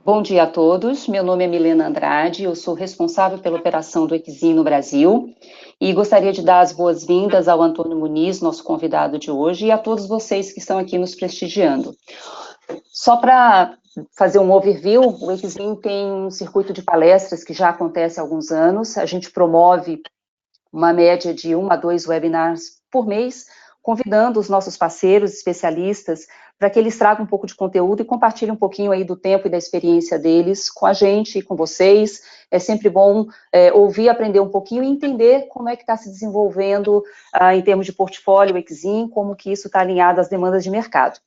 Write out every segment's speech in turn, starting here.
Bom dia a todos, meu nome é Milena Andrade, eu sou responsável pela operação do Exim no Brasil e gostaria de dar as boas-vindas ao Antônio Muniz, nosso convidado de hoje, e a todos vocês que estão aqui nos prestigiando. Só para fazer um overview, o Exim tem um circuito de palestras que já acontece há alguns anos, a gente promove uma média de 1 a 2 webinars por mês, convidando os nossos parceiros, especialistas, para que eles tragam um pouco de conteúdo e compartilhem um pouquinho aí do tempo e da experiência deles com a gente e com vocês. É sempre bom ouvir, aprender um pouquinho e entender como é que está se desenvolvendo em termos de portfólio, o Exim, como que isso está alinhado às demandas de mercado.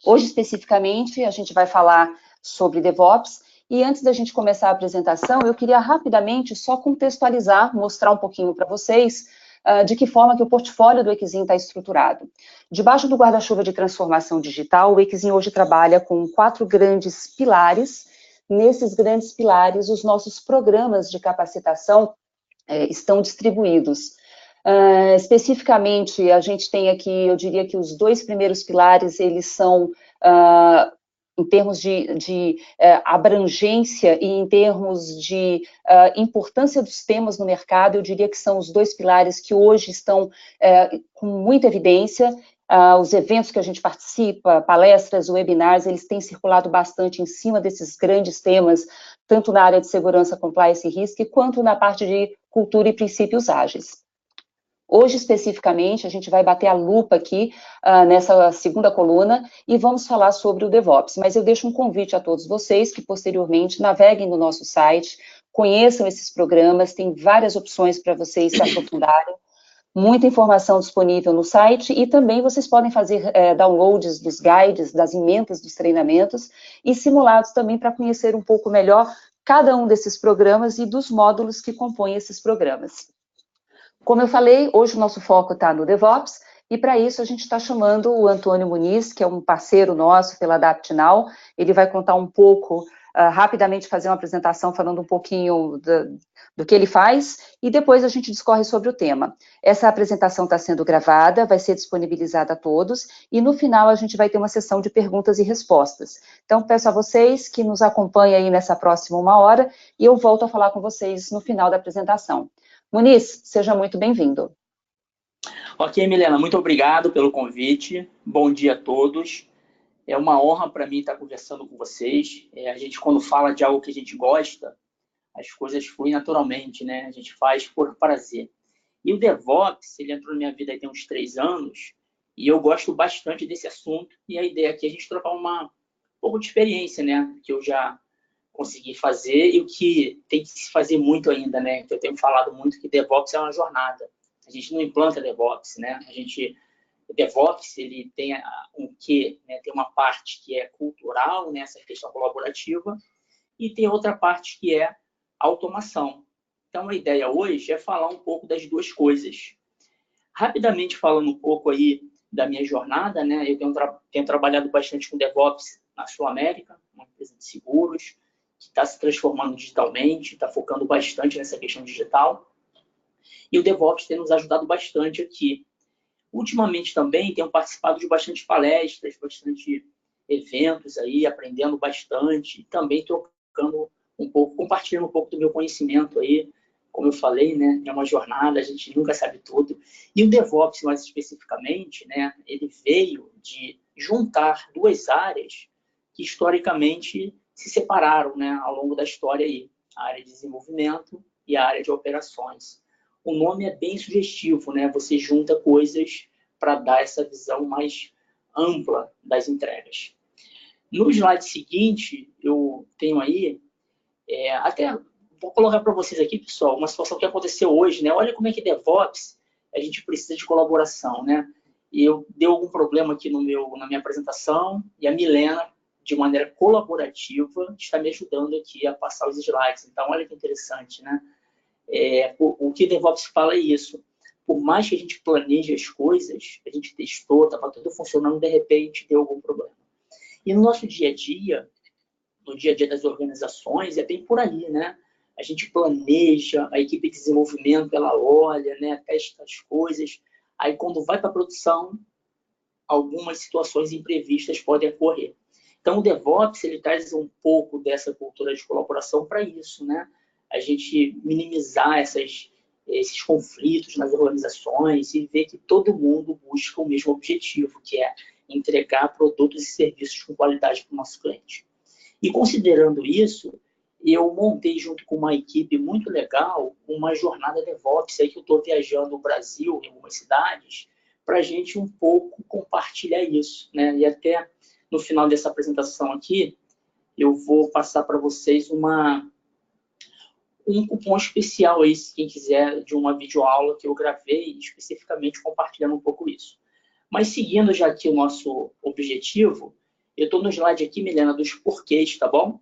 Hoje, especificamente, a gente vai falar sobre DevOps, e antes da gente começar a apresentação, eu queria rapidamente só contextualizar, mostrar um pouquinho para vocês de que forma que o portfólio do Exim está estruturado. Debaixo do guarda-chuva de transformação digital, o Exim hoje trabalha com 4 grandes pilares. Nesses grandes pilares, os nossos programas de capacitação estão distribuídos. Especificamente, a gente tem aqui, eu diria que os 2 primeiros pilares, eles são, em termos de abrangência e em termos de importância dos temas no mercado, eu diria que são os 2 pilares que hoje estão com muita evidência. Os eventos que a gente participa, palestras, webinars, eles têm circulado bastante em cima desses grandes temas, tanto na área de segurança, compliance e risco, quanto na parte de cultura e princípios ágeis. Hoje, especificamente, a gente vai bater a lupa aqui nessa segunda coluna e vamos falar sobre o DevOps, mas eu deixo um convite a todos vocês que, posteriormente, naveguem no nosso site, conheçam esses programas, tem várias opções para vocês se aprofundarem, muita informação disponível no site e também vocês podem fazer downloads dos guides, das emendas dos treinamentos e simulados também para conhecer um pouco melhor cada um desses programas e dos módulos que compõem esses programas. Como eu falei, hoje o nosso foco está no DevOps, e para isso a gente está chamando o Antônio Muniz, que é um parceiro nosso pela AdaptNow. Ele vai contar um pouco, rapidamente fazer uma apresentação falando um pouquinho do que ele faz, e depois a gente discorre sobre o tema. Essa apresentação está sendo gravada, vai ser disponibilizada a todos, e no final a gente vai ter uma sessão de perguntas e respostas. Então, peço a vocês que nos acompanhem aí nessa próxima 1 hora, e eu volto a falar com vocês no final da apresentação. Muniz, seja muito bem-vindo. Ok, Milena, muito obrigado pelo convite. Bom dia a todos. É uma honra para mim estar conversando com vocês. A gente, quando fala de algo que a gente gosta, as coisas fluem naturalmente, né? A gente faz por prazer. E o DevOps, ele entrou na minha vida aí tem uns 3 anos, e eu gosto bastante desse assunto. E a ideia aqui é a gente trocar um pouco de experiência, né? Que eu já consegui fazer e o que tem que se fazer muito ainda, né? Que eu tenho falado muito que DevOps é uma jornada. A gente não implanta DevOps, né? O DevOps, ele tem um quê, né? Tem uma parte que é cultural, né? Essa questão colaborativa, e tem outra parte que é automação. Então, a ideia hoje é falar um pouco das 2 coisas. Rapidamente falando um pouco aí da minha jornada, né? Eu tenho trabalhado bastante com DevOps na Sul América, uma empresa de seguros, que está se transformando digitalmente, está focando bastante nessa questão digital. E o DevOps tem nos ajudado bastante aqui. Ultimamente também tenho participado de bastante palestras, bastante eventos aí, aprendendo bastante, e também trocando um pouco, compartilhando um pouco do meu conhecimento aí. Como eu falei, né, é uma jornada, a gente nunca sabe tudo. E o DevOps, mais especificamente, né, ele veio de juntar 2 áreas que historicamente se separaram, né, ao longo da história aí, a área de desenvolvimento e a área de operações. O nome é bem sugestivo, né? Você junta coisas para dar essa visão mais ampla das entregas. No slide seguinte, eu tenho aí, até vou colocar para vocês aqui, pessoal, uma situação que aconteceu hoje, né? Olha como é que DevOps, a gente precisa de colaboração, né? E deu algum problema aqui na minha apresentação, e a Milena, de maneira colaborativa, está me ajudando aqui a passar os slides. Então, olha que interessante, né? O que DevOps fala é isso. Por mais que a gente planeje as coisas, a gente testou, estava tudo funcionando, de repente deu algum problema. E no nosso dia a dia, no dia a dia das organizações, é bem por aí, né? A gente planeja, a equipe de desenvolvimento, ela olha, né, testa as coisas, aí quando vai para a produção, algumas situações imprevistas podem ocorrer. Então, o DevOps, ele traz um pouco dessa cultura de colaboração para isso, né? A gente minimizar esses conflitos nas organizações e ver que todo mundo busca o mesmo objetivo, que é entregar produtos e serviços com qualidade para o nosso cliente. E considerando isso, eu montei junto com uma equipe muito legal uma jornada DevOps, aí que eu estou viajando o Brasil, em algumas cidades, para a gente um pouco compartilhar isso, né? E até no final dessa apresentação aqui, eu vou passar para vocês um cupom especial aí, se quem quiser, de uma videoaula que eu gravei, especificamente compartilhando um pouco isso. Mas seguindo já aqui o nosso objetivo, eu estou no slide aqui, Milena, dos porquês, tá bom?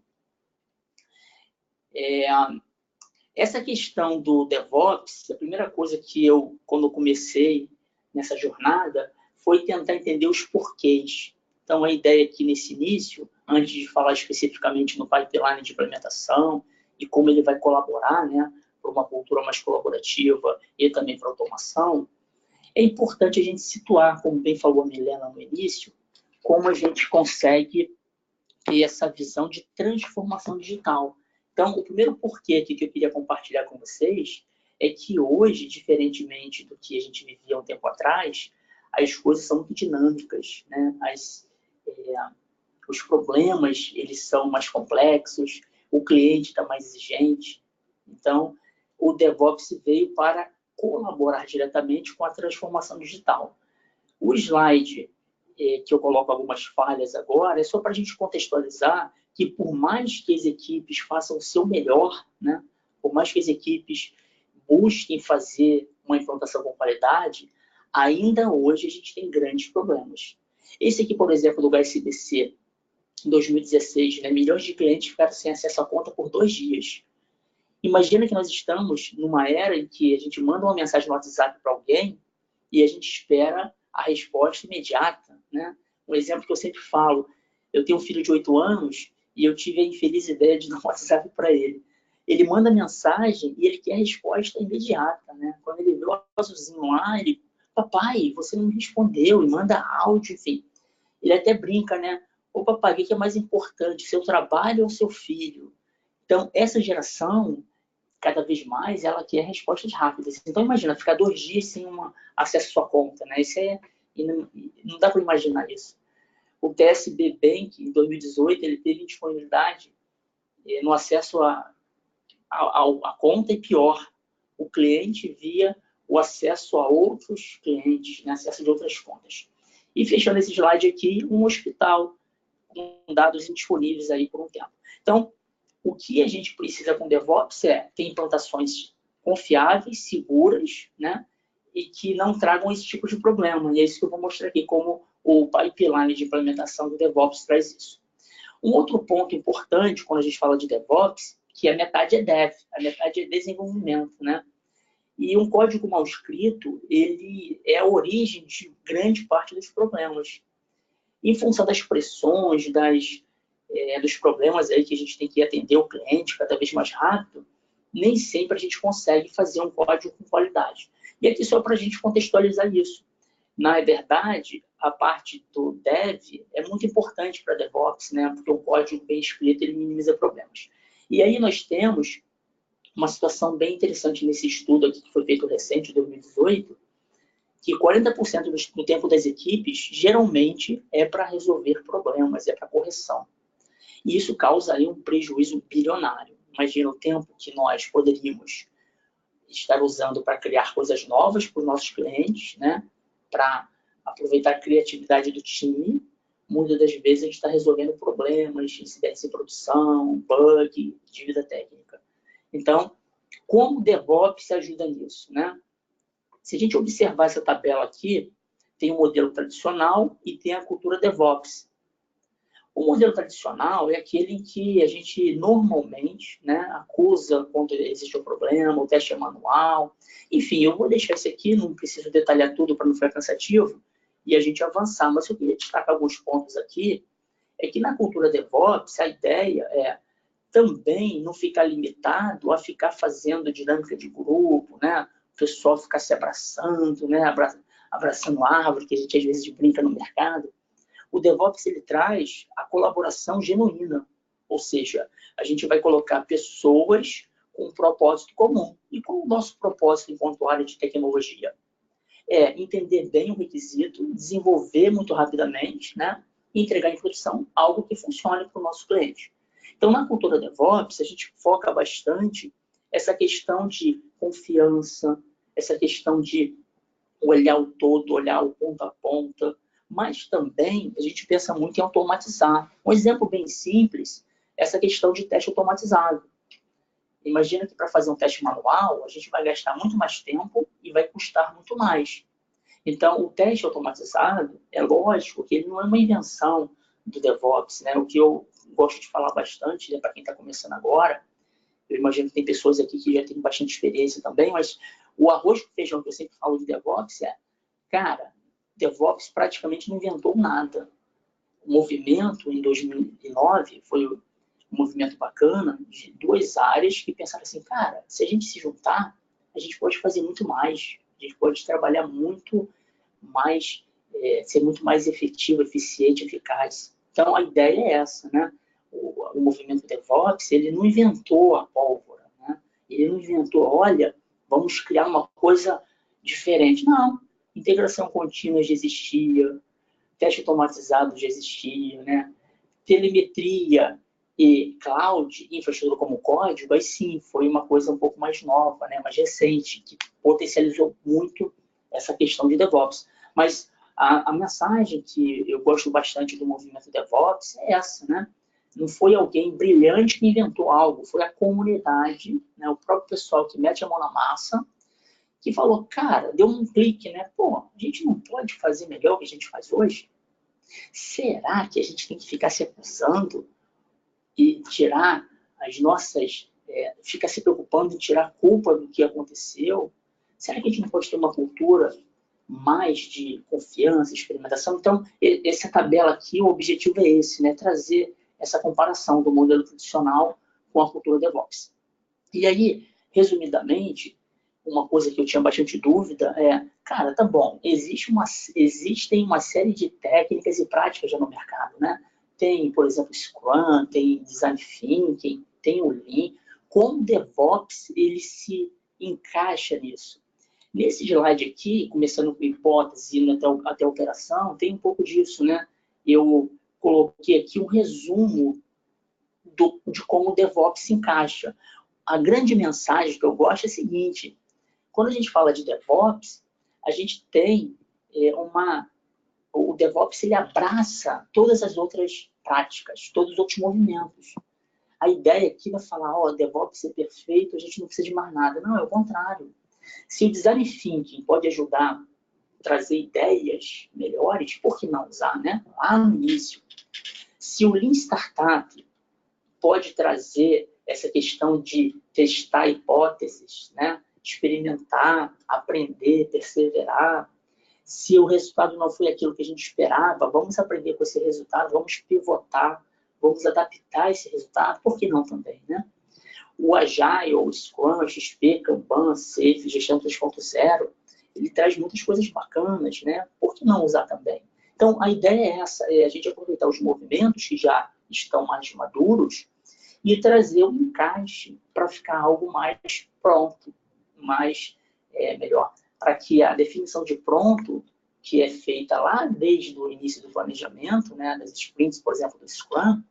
Essa questão do DevOps, a primeira coisa que eu, quando eu comecei nessa jornada, foi tentar entender os porquês. Então, a ideia aqui nesse início, antes de falar especificamente no pipeline de implementação e como ele vai colaborar, né, para uma cultura mais colaborativa e também para automação, é importante a gente situar, como bem falou a Milena no início, como a gente consegue ter essa visão de transformação digital. Então, o primeiro porquê aqui que eu queria compartilhar com vocês é que hoje, diferentemente do que a gente vivia um tempo atrás, as coisas são muito dinâmicas, né? Os problemas, eles são mais complexos, o cliente está mais exigente. Então, o DevOps veio para colaborar diretamente com a transformação digital. O slide que eu coloco algumas falhas agora é só para a gente contextualizar que por mais que as equipes façam o seu melhor, né, por mais que as equipes busquem fazer uma implantação com qualidade, ainda hoje a gente tem grandes problemas. Esse aqui, por exemplo, do HSBC, em 2016, né, milhões de clientes ficaram sem acesso à conta por 2 dias. Imagina que nós estamos numa era em que a gente manda uma mensagem no WhatsApp para alguém e a gente espera a resposta imediata, né? Um exemplo que eu sempre falo, eu tenho um filho de 8 anos e eu tive a infeliz ideia de dar um WhatsApp para ele. Ele manda mensagem e ele quer a resposta imediata, né? Quando ele vê o azulzinho lá, ele, papai, você não me respondeu, e manda áudio, enfim. Ele até brinca, né? Ô papai, o que é mais importante, seu trabalho ou seu filho? Então, essa geração, cada vez mais, ela quer respostas rápidas. Então, imagina, ficar 2 dias sem acesso à sua conta, né? Isso não dá para imaginar isso. O TSB Bank, em 2018, ele teve disponibilidade no acesso à conta e, pior, o cliente via o acesso a outros clientes, né? Acesso de outras contas. E fechando esse slide aqui, um hospital com dados indisponíveis aí por um tempo. Então, o que a gente precisa com DevOps é ter implantações confiáveis, seguras, né? E que não tragam esse tipo de problema. E é isso que eu vou mostrar aqui, como o pipeline de implementação do DevOps traz isso. Um outro ponto importante quando a gente fala de DevOps, que a metade é Dev, a metade é desenvolvimento, né? E um código mal escrito, ele é a origem de grande parte dos problemas. Em função das pressões, dos problemas aí que a gente tem que atender o cliente cada vez mais rápido, nem sempre a gente consegue fazer um código com qualidade. E aqui só para a gente contextualizar isso. Na verdade, a parte do Dev é muito importante para DevOps, né? Porque o código bem escrito ele minimiza problemas. E aí nós temos uma situação bem interessante nesse estudo aqui que foi feito recente, em 2018, que 40% do tempo das equipes geralmente é para resolver problemas, é para correção. E isso causa aí um prejuízo bilionário. Imagina o tempo que nós poderíamos estar usando para criar coisas novas para os nossos clientes, né? Para aproveitar a criatividade do time. Muitas das vezes a gente está resolvendo problemas, incidentes em produção, bug, dívida técnica. Então, como o DevOps ajuda nisso, né? Se a gente observar essa tabela aqui, tem o modelo tradicional e tem a cultura DevOps. O modelo tradicional é aquele em que a gente normalmente, né, acusa quando existe um problema, o teste é manual. Enfim, eu vou deixar isso aqui, não preciso detalhar tudo para não ficar cansativo, e a gente avançar. Mas eu queria destacar alguns pontos aqui, é que na cultura DevOps a ideia é também não ficar limitado a ficar fazendo dinâmica de grupo, né? O pessoal ficar se abraçando, né? Abraçando árvore, que a gente às vezes brinca no mercado. O DevOps ele traz a colaboração genuína, ou seja, a gente vai colocar pessoas com um propósito comum. E qual é o nosso propósito enquanto área de tecnologia? É entender bem o requisito, desenvolver muito rapidamente, né? E entregar em produção algo que funcione para o nosso cliente. Então, na cultura DevOps, a gente foca bastante essa questão de confiança, essa questão de olhar o todo, olhar o ponta a ponta, mas também a gente pensa muito em automatizar. Um exemplo bem simples é essa questão de teste automatizado. Imagina que para fazer um teste manual, a gente vai gastar muito mais tempo e vai custar muito mais. Então, o teste automatizado, é lógico que ele não é uma invenção do DevOps, né? O que eu gosto de falar bastante, né, para quem está começando agora, eu imagino que tem pessoas aqui que já têm bastante experiência também, mas o arroz com feijão que eu sempre falo de DevOps é, cara, DevOps praticamente não inventou nada. O movimento, em 2009, foi um movimento bacana de duas áreas que pensaram assim, cara, se a gente se juntar, a gente pode fazer muito mais, a gente pode trabalhar muito mais, ser muito mais efetivo, eficiente, eficaz. Então, a ideia é essa, né? O movimento DevOps, ele não inventou a pólvora, né? Ele não inventou, olha, vamos criar uma coisa diferente. Não, integração contínua já existia, teste automatizado já existia, né? Telemetria e cloud, infraestrutura como código, aí sim, foi uma coisa um pouco mais nova, né? Mais recente, que potencializou muito essa questão de DevOps. Mas a mensagem que eu gosto bastante do movimento DevOps é essa, né? Não foi alguém brilhante que inventou algo, foi a comunidade, né? O próprio pessoal que mete a mão na massa, que falou, cara, deu um clique, né? Pô, a gente não pode fazer melhor o que a gente faz hoje? Será que a gente tem que ficar se acusando e tirar as nossas... ficar se preocupando em tirar a culpa do que aconteceu? Será que a gente não pode ter uma cultura mais de confiança, experimentação? Então, essa tabela aqui, o objetivo é esse, né? Trazer essa comparação do modelo tradicional com a cultura DevOps. E aí, resumidamente, uma coisa que eu tinha bastante dúvida é, cara, tá bom, existem uma série de técnicas e práticas já no mercado, né? Tem, por exemplo, Scrum, tem Design Thinking, tem o Lean. Como o DevOps ele se encaixa nisso? Nesse slide aqui, começando com hipótese, indo até a operação, tem um pouco disso, né? Eu coloquei aqui um resumo de como o DevOps se encaixa. A grande mensagem que eu gosto é a seguinte, quando a gente fala de DevOps, a gente tem o DevOps ele abraça todas as outras práticas, todos os outros movimentos. A ideia aqui não é falar, ó, DevOps é perfeito, a gente não precisa de mais nada. Não, é o contrário. Se o Design Thinking pode ajudar a trazer ideias melhores, por que não usar, né? Lá no início. Se o Lean Startup pode trazer essa questão de testar hipóteses, né? Experimentar, aprender, perseverar. Se o resultado não foi aquilo que a gente esperava, vamos aprender com esse resultado, vamos pivotar, vamos adaptar esse resultado, por que não também, né? O Agile, o Scrum, XP, Kanban, Safe, Gestão 3.0, ele traz muitas coisas bacanas, né? Por que não usar também? Então, a ideia é essa, é a gente aproveitar os movimentos que já estão mais maduros e trazer um encaixe para ficar algo mais pronto, mais melhor. Para que a definição de pronto, que é feita lá desde o início do planejamento, né, das sprints, por exemplo, do Scrum,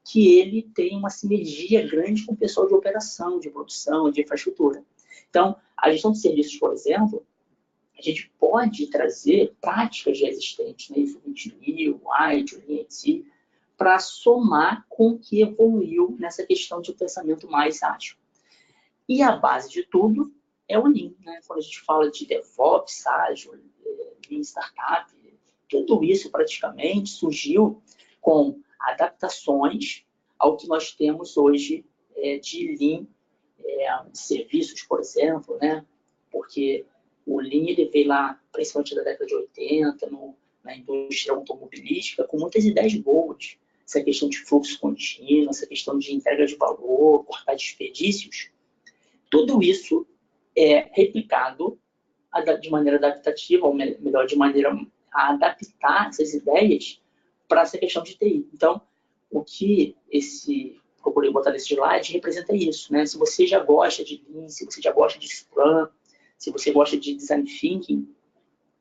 que ele tenha uma sinergia grande com o pessoal de operação, de produção, de infraestrutura. Então, a gestão de serviços, por exemplo, a gente pode trazer práticas já existentes, né, ISO 20000, ITIL, LEAN, para somar com o que evoluiu nessa questão de um pensamento mais ágil. E a base de tudo é o Lean, né? Quando a gente fala de DevOps, ágil, Lean Startup, tudo isso praticamente surgiu com adaptações ao que nós temos hoje de Lean, serviços, por exemplo, né? Porque o Lean ele veio lá, principalmente da década de 80, na indústria automobilística, com muitas ideias boas. Essa questão de fluxo contínuo, essa questão de entrega de valor, cortar desperdícios, tudo isso é replicado de maneira adaptativa, ou melhor, de maneira a adaptar essas ideias para essa questão de TI. Então, o que procurei botar nesse slide representa isso, né? Se você já gosta de Lean, se você já gosta de Scrum, se você gosta de Design Thinking,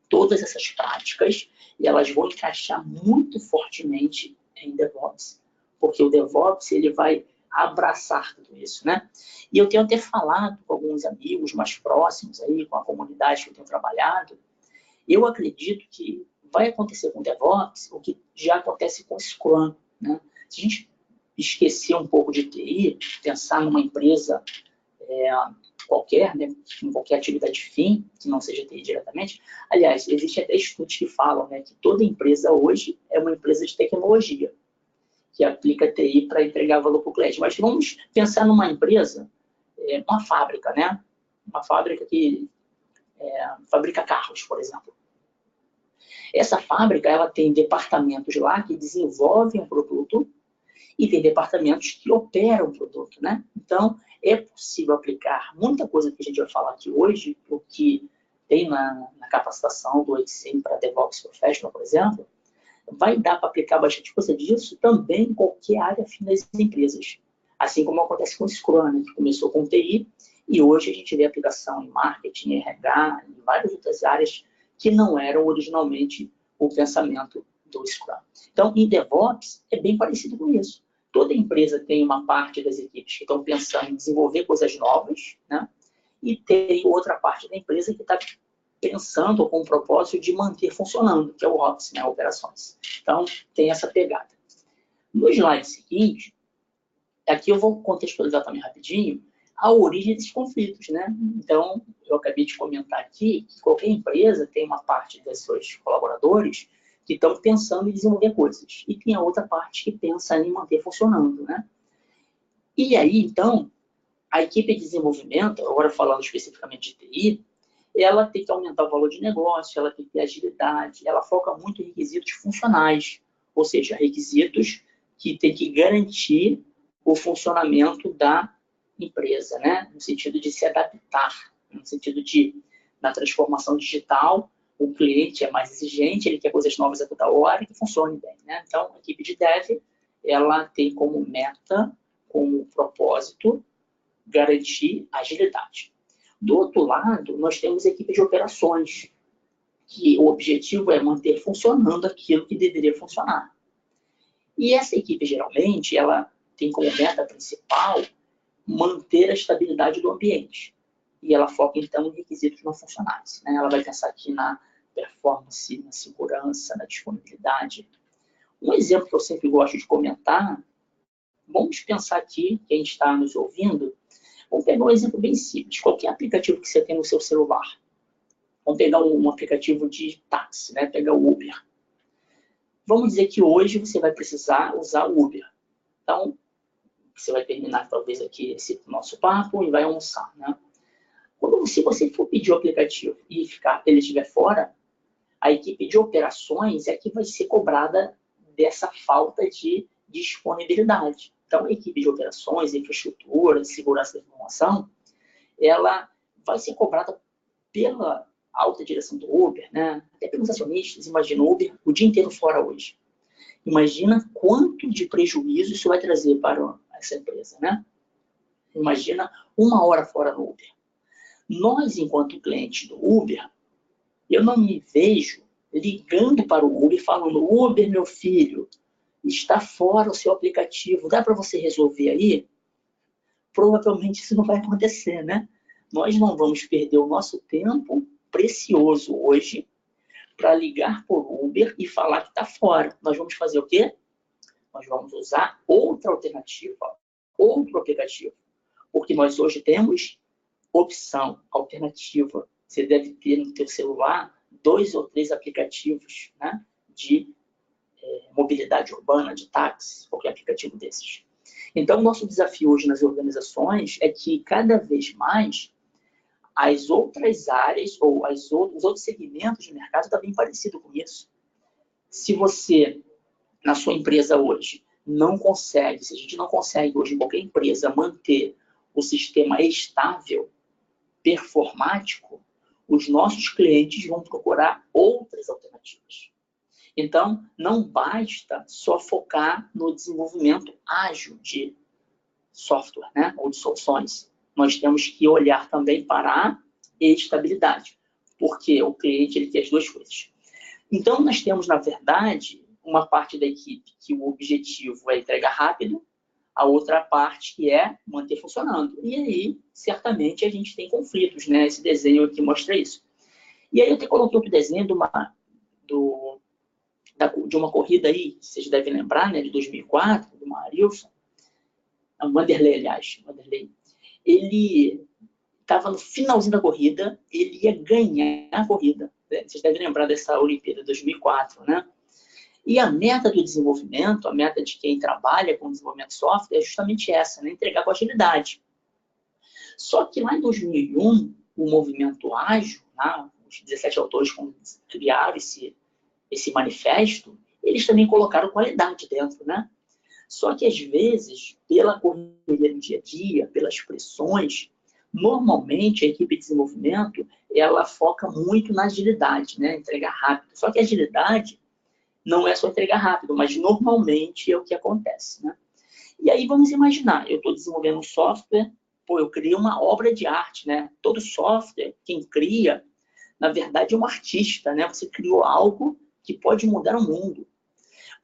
todas essas práticas, elas vão encaixar muito fortemente em DevOps, porque o DevOps ele vai abraçar tudo isso, né? E eu tenho até falado com alguns amigos mais próximos aí, com a comunidade que eu tenho trabalhado, eu acredito que vai acontecer com DevOps o que já acontece com Scrum, né? Se a gente esquecer um pouco de TI, pensar numa empresa qualquer, né, em qualquer atividade fim, que não seja TI diretamente. Aliás, existem até estudos que falam, né, que toda empresa hoje é uma empresa de tecnologia, que aplica TI para entregar valor para o cliente. Mas vamos pensar numa empresa, uma fábrica, né? Uma fábrica que fabrica carros, por exemplo. Essa fábrica ela tem departamentos lá que desenvolvem um produto e tem departamentos que operam o produto, né? Então, é possível aplicar muita coisa que a gente vai falar aqui hoje, o que tem na capacitação do 800 para DevOps Professional, por exemplo, vai dar para aplicar bastante coisa disso também em qualquer área fim das empresas. Assim como acontece com o Scrum, né, que começou com TI, e hoje a gente vê aplicação em marketing, RH, em várias outras áreas que não eram originalmente o pensamento do Scrum. Então, em DevOps, é bem parecido com isso. Toda empresa tem uma parte das equipes que estão pensando em desenvolver coisas novas, né? E tem outra parte da empresa que está pensando com o propósito de manter funcionando, que é o Ops, né? Operações. Então, tem essa pegada. No slide seguinte, aqui eu vou contextualizar também rapidinho a origem desses conflitos, né? Então, eu acabei de comentar aqui que qualquer empresa tem uma parte dos seus colaboradores que estão pensando em desenvolver coisas. E tem a outra parte que pensa em manter funcionando, né? E aí, então, a equipe de desenvolvimento, agora falando especificamente de TI, ela tem que aumentar o valor de negócio, ela tem que ter agilidade, ela foca muito em requisitos funcionais, ou seja, requisitos que tem que garantir o funcionamento da empresa, né? No sentido de se adaptar, no sentido de, na transformação digital, o cliente é mais exigente, ele quer coisas novas a toda hora e que funcione bem, né? Então, a equipe de dev, ela tem como meta, como propósito, garantir agilidade. Do outro lado, nós temos a equipe de operações, que o objetivo é manter funcionando aquilo que deveria funcionar. E essa equipe, geralmente, ela tem como meta principal manter a estabilidade do ambiente. E ela foca, então, em requisitos não funcionais, né? Ela vai pensar aqui na performance, na segurança, na disponibilidade. Um exemplo que eu sempre gosto de comentar, vamos pensar aqui, quem está nos ouvindo, vamos pegar um exemplo bem simples. Qualquer aplicativo que você tem no seu celular. Vamos pegar um aplicativo de táxi, né? Pegar o Uber. Vamos dizer que hoje você vai precisar usar o Uber. Então, você vai terminar talvez aqui esse nosso papo e vai almoçar, né? Se você for pedir o aplicativo e ele estiver fora, a equipe de operações é que vai ser cobrada dessa falta de disponibilidade. Então, a equipe de operações, infraestrutura, segurança da informação, ela vai ser cobrada pela alta direção do Uber, né? Até pelos acionistas. Imagina o Uber o dia inteiro fora hoje. Imagina quanto de prejuízo isso vai trazer para essa empresa, né? Imagina 1 hora fora no Uber. Nós, enquanto clientes do Uber, eu não me vejo ligando para o Uber falando: Uber, meu filho, está fora o seu aplicativo, dá para você resolver aí? Provavelmente isso não vai acontecer, né? Nós não vamos perder o nosso tempo precioso hoje para ligar por Uber e falar que está fora. Nós vamos fazer o quê? Nós vamos usar outra alternativa, outro aplicativo. Porque nós hoje temos opção, alternativa. Você deve ter no seu celular 2 ou 3 aplicativos, né, de mobilidade urbana, de táxi, qualquer aplicativo desses. Então, o nosso desafio hoje nas organizações é que cada vez mais as outras áreas ou os outros segmentos de mercado estão bem parecidos com isso. Se você, na sua empresa hoje, não consegue, se a gente não consegue hoje em qualquer empresa manter o sistema estável, performático, os nossos clientes vão procurar outras alternativas. Então, não basta só focar no desenvolvimento ágil de software, né, ou de soluções. Nós temos que olhar também para a estabilidade, porque o cliente ele quer as duas coisas. Então, nós temos, na verdade, uma parte da equipe que o objetivo é entregar rápido, a outra parte que é manter funcionando. E aí, certamente, a gente tem conflitos, né? Esse desenho aqui mostra isso. E aí eu te coloquei outro desenho de uma corrida aí, vocês devem lembrar, né, de 2004, do Marilson, Vanderlei, aliás, Vanderlei. Ele estava no finalzinho da corrida, ele ia ganhar a corrida. Vocês devem lembrar dessa Olimpíada de 2004, né? E a meta do desenvolvimento, a meta de quem trabalha com desenvolvimento de software é justamente essa, né? Entregar com agilidade. Só que lá em 2001, o movimento ágil, né? Os 17 autores que criaram esse manifesto, eles também colocaram qualidade dentro, né? Só que às vezes, pela correria do dia a dia, pelas pressões, normalmente a equipe de desenvolvimento, ela foca muito na agilidade, né? Entregar rápido. Só que a agilidade não é só entregar rápido, mas normalmente é o que acontece, né? E aí vamos imaginar, eu estou desenvolvendo um software, eu criei uma obra de arte, né? Todo software, quem cria, na verdade é um artista, né? Você criou algo que pode mudar o mundo,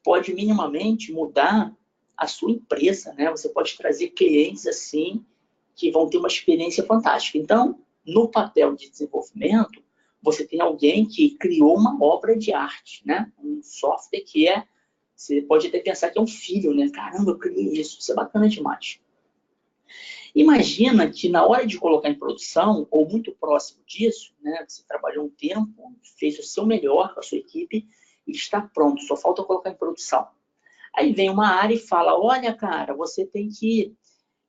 pode minimamente mudar a sua empresa, né? Você pode trazer clientes assim que vão ter uma experiência fantástica. Então, no papel de desenvolvimento, você tem alguém que criou uma obra de arte, né? Um software que você pode até pensar que é um filho, né? Caramba, eu criei isso é bacana demais. Imagina que na hora de colocar em produção, ou muito próximo disso, né? Você trabalhou um tempo, fez o seu melhor com a sua equipe e está pronto, só falta colocar em produção. Aí vem uma área e fala, olha, cara, você tem que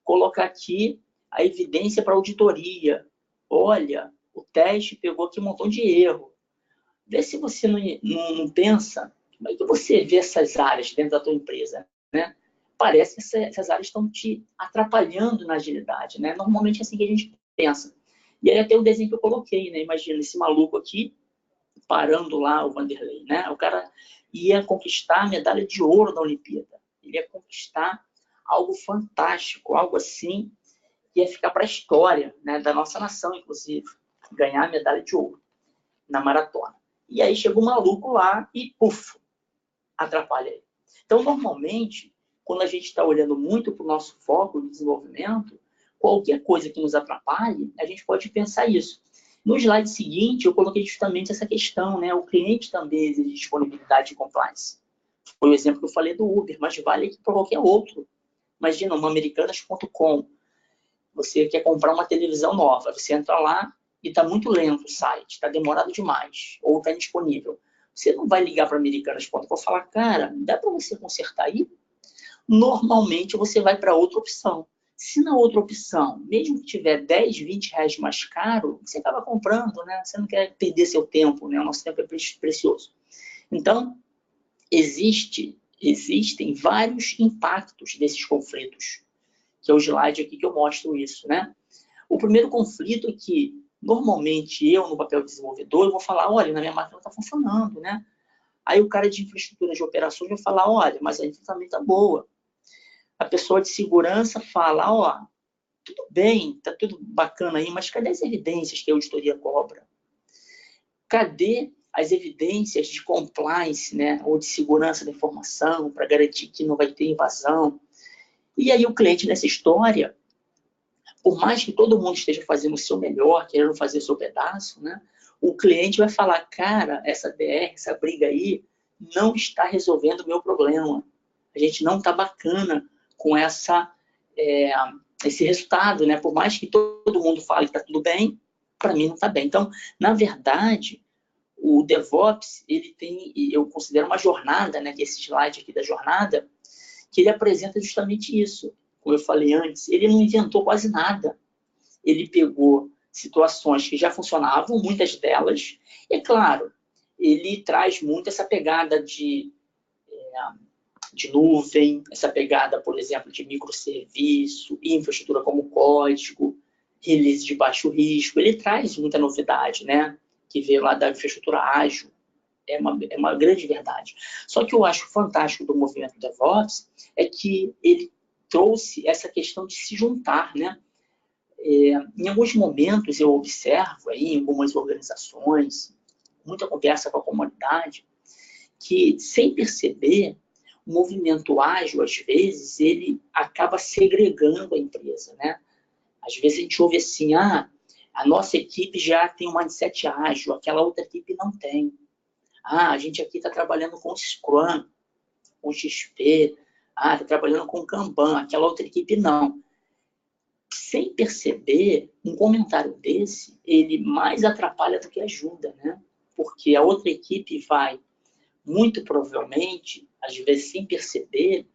colocar aqui a evidência para auditoria. Olha, o teste pegou aqui um montão de erro. Vê se você não pensa, como é que você vê essas áreas dentro da tua empresa, né? Parece que essas áreas estão te atrapalhando na agilidade, né? Normalmente é assim que a gente pensa. E aí até o desenho que eu coloquei, né? Imagina esse maluco aqui, parando lá o Vanderlei, né? O cara ia conquistar a medalha de ouro da Olimpíada. Ele ia conquistar algo fantástico, algo assim que ia ficar para a história, né, da nossa nação, inclusive, ganhar a medalha de ouro na maratona. E aí chega um maluco lá e, puf, atrapalha ele. Então, normalmente, quando a gente está olhando muito para o nosso foco de desenvolvimento, qualquer coisa que nos atrapalhe, a gente pode pensar isso. No slide seguinte, eu coloquei justamente essa questão, né? O cliente também exige disponibilidade e compliance. Foi o exemplo que eu falei do Uber, mas vale aqui para qualquer outro. Imagina, uma americanas.com. Você quer comprar uma televisão nova, você entra lá e está muito lento o site, está demorado demais, ou está indisponível. Você não vai ligar para a americanas.com e falar, cara, dá para você consertar aí? Normalmente você vai para outra opção. Se na outra opção, mesmo que tiver 10, 20 reais mais caro, você acaba comprando, né? Você não quer perder seu tempo, né? O nosso tempo é precioso. Então, existem vários impactos desses conflitos, que é o slide aqui que eu mostro isso, né? O primeiro conflito é que, normalmente, eu, no papel de desenvolvedor, eu vou falar, olha, na minha máquina não está funcionando, né? Aí o cara de infraestrutura de operações vai falar, olha, mas a infra também está boa. A pessoa de segurança fala, ó, tudo bem, tá tudo bacana aí, mas cadê as evidências que a auditoria cobra? Cadê as evidências de compliance, né, ou de segurança da informação, para garantir que não vai ter invasão? E aí o cliente nessa história, por mais que todo mundo esteja fazendo o seu melhor, querendo fazer o seu pedaço, né, o cliente vai falar, cara, essa DR, essa briga aí, não está resolvendo o meu problema. A gente não está bacana com esse resultado, né? Por mais que todo mundo fale que está tudo bem, para mim não está bem. Então, na verdade, o DevOps, ele tem, eu considero uma jornada, né? Que é esse slide aqui da jornada, que ele apresenta justamente isso. Como eu falei antes, ele não inventou quase nada. Ele pegou situações que já funcionavam, muitas delas, e, é claro, ele traz muito essa pegada de nuvem, essa pegada, por exemplo, de microserviço, infraestrutura como código, release de baixo risco. Ele traz muita novidade, né? Que veio lá da infraestrutura ágil. é uma grande verdade. Só que eu acho fantástico do movimento DevOps é que ele trouxe essa questão de se juntar, né? Em alguns momentos eu observo aí em algumas organizações, muita conversa com a comunidade, que sem perceber, o movimento ágil, às vezes, ele acaba segregando a empresa, né? Às vezes a gente ouve assim, a nossa equipe já tem um mindset ágil, aquela outra equipe não tem. A gente aqui está trabalhando com Scrum, com XP, está trabalhando com Kanban, aquela outra equipe não. Sem perceber, um comentário desse, ele mais atrapalha do que ajuda, né? Porque a outra equipe vai, muito provavelmente, às vezes sem perceber,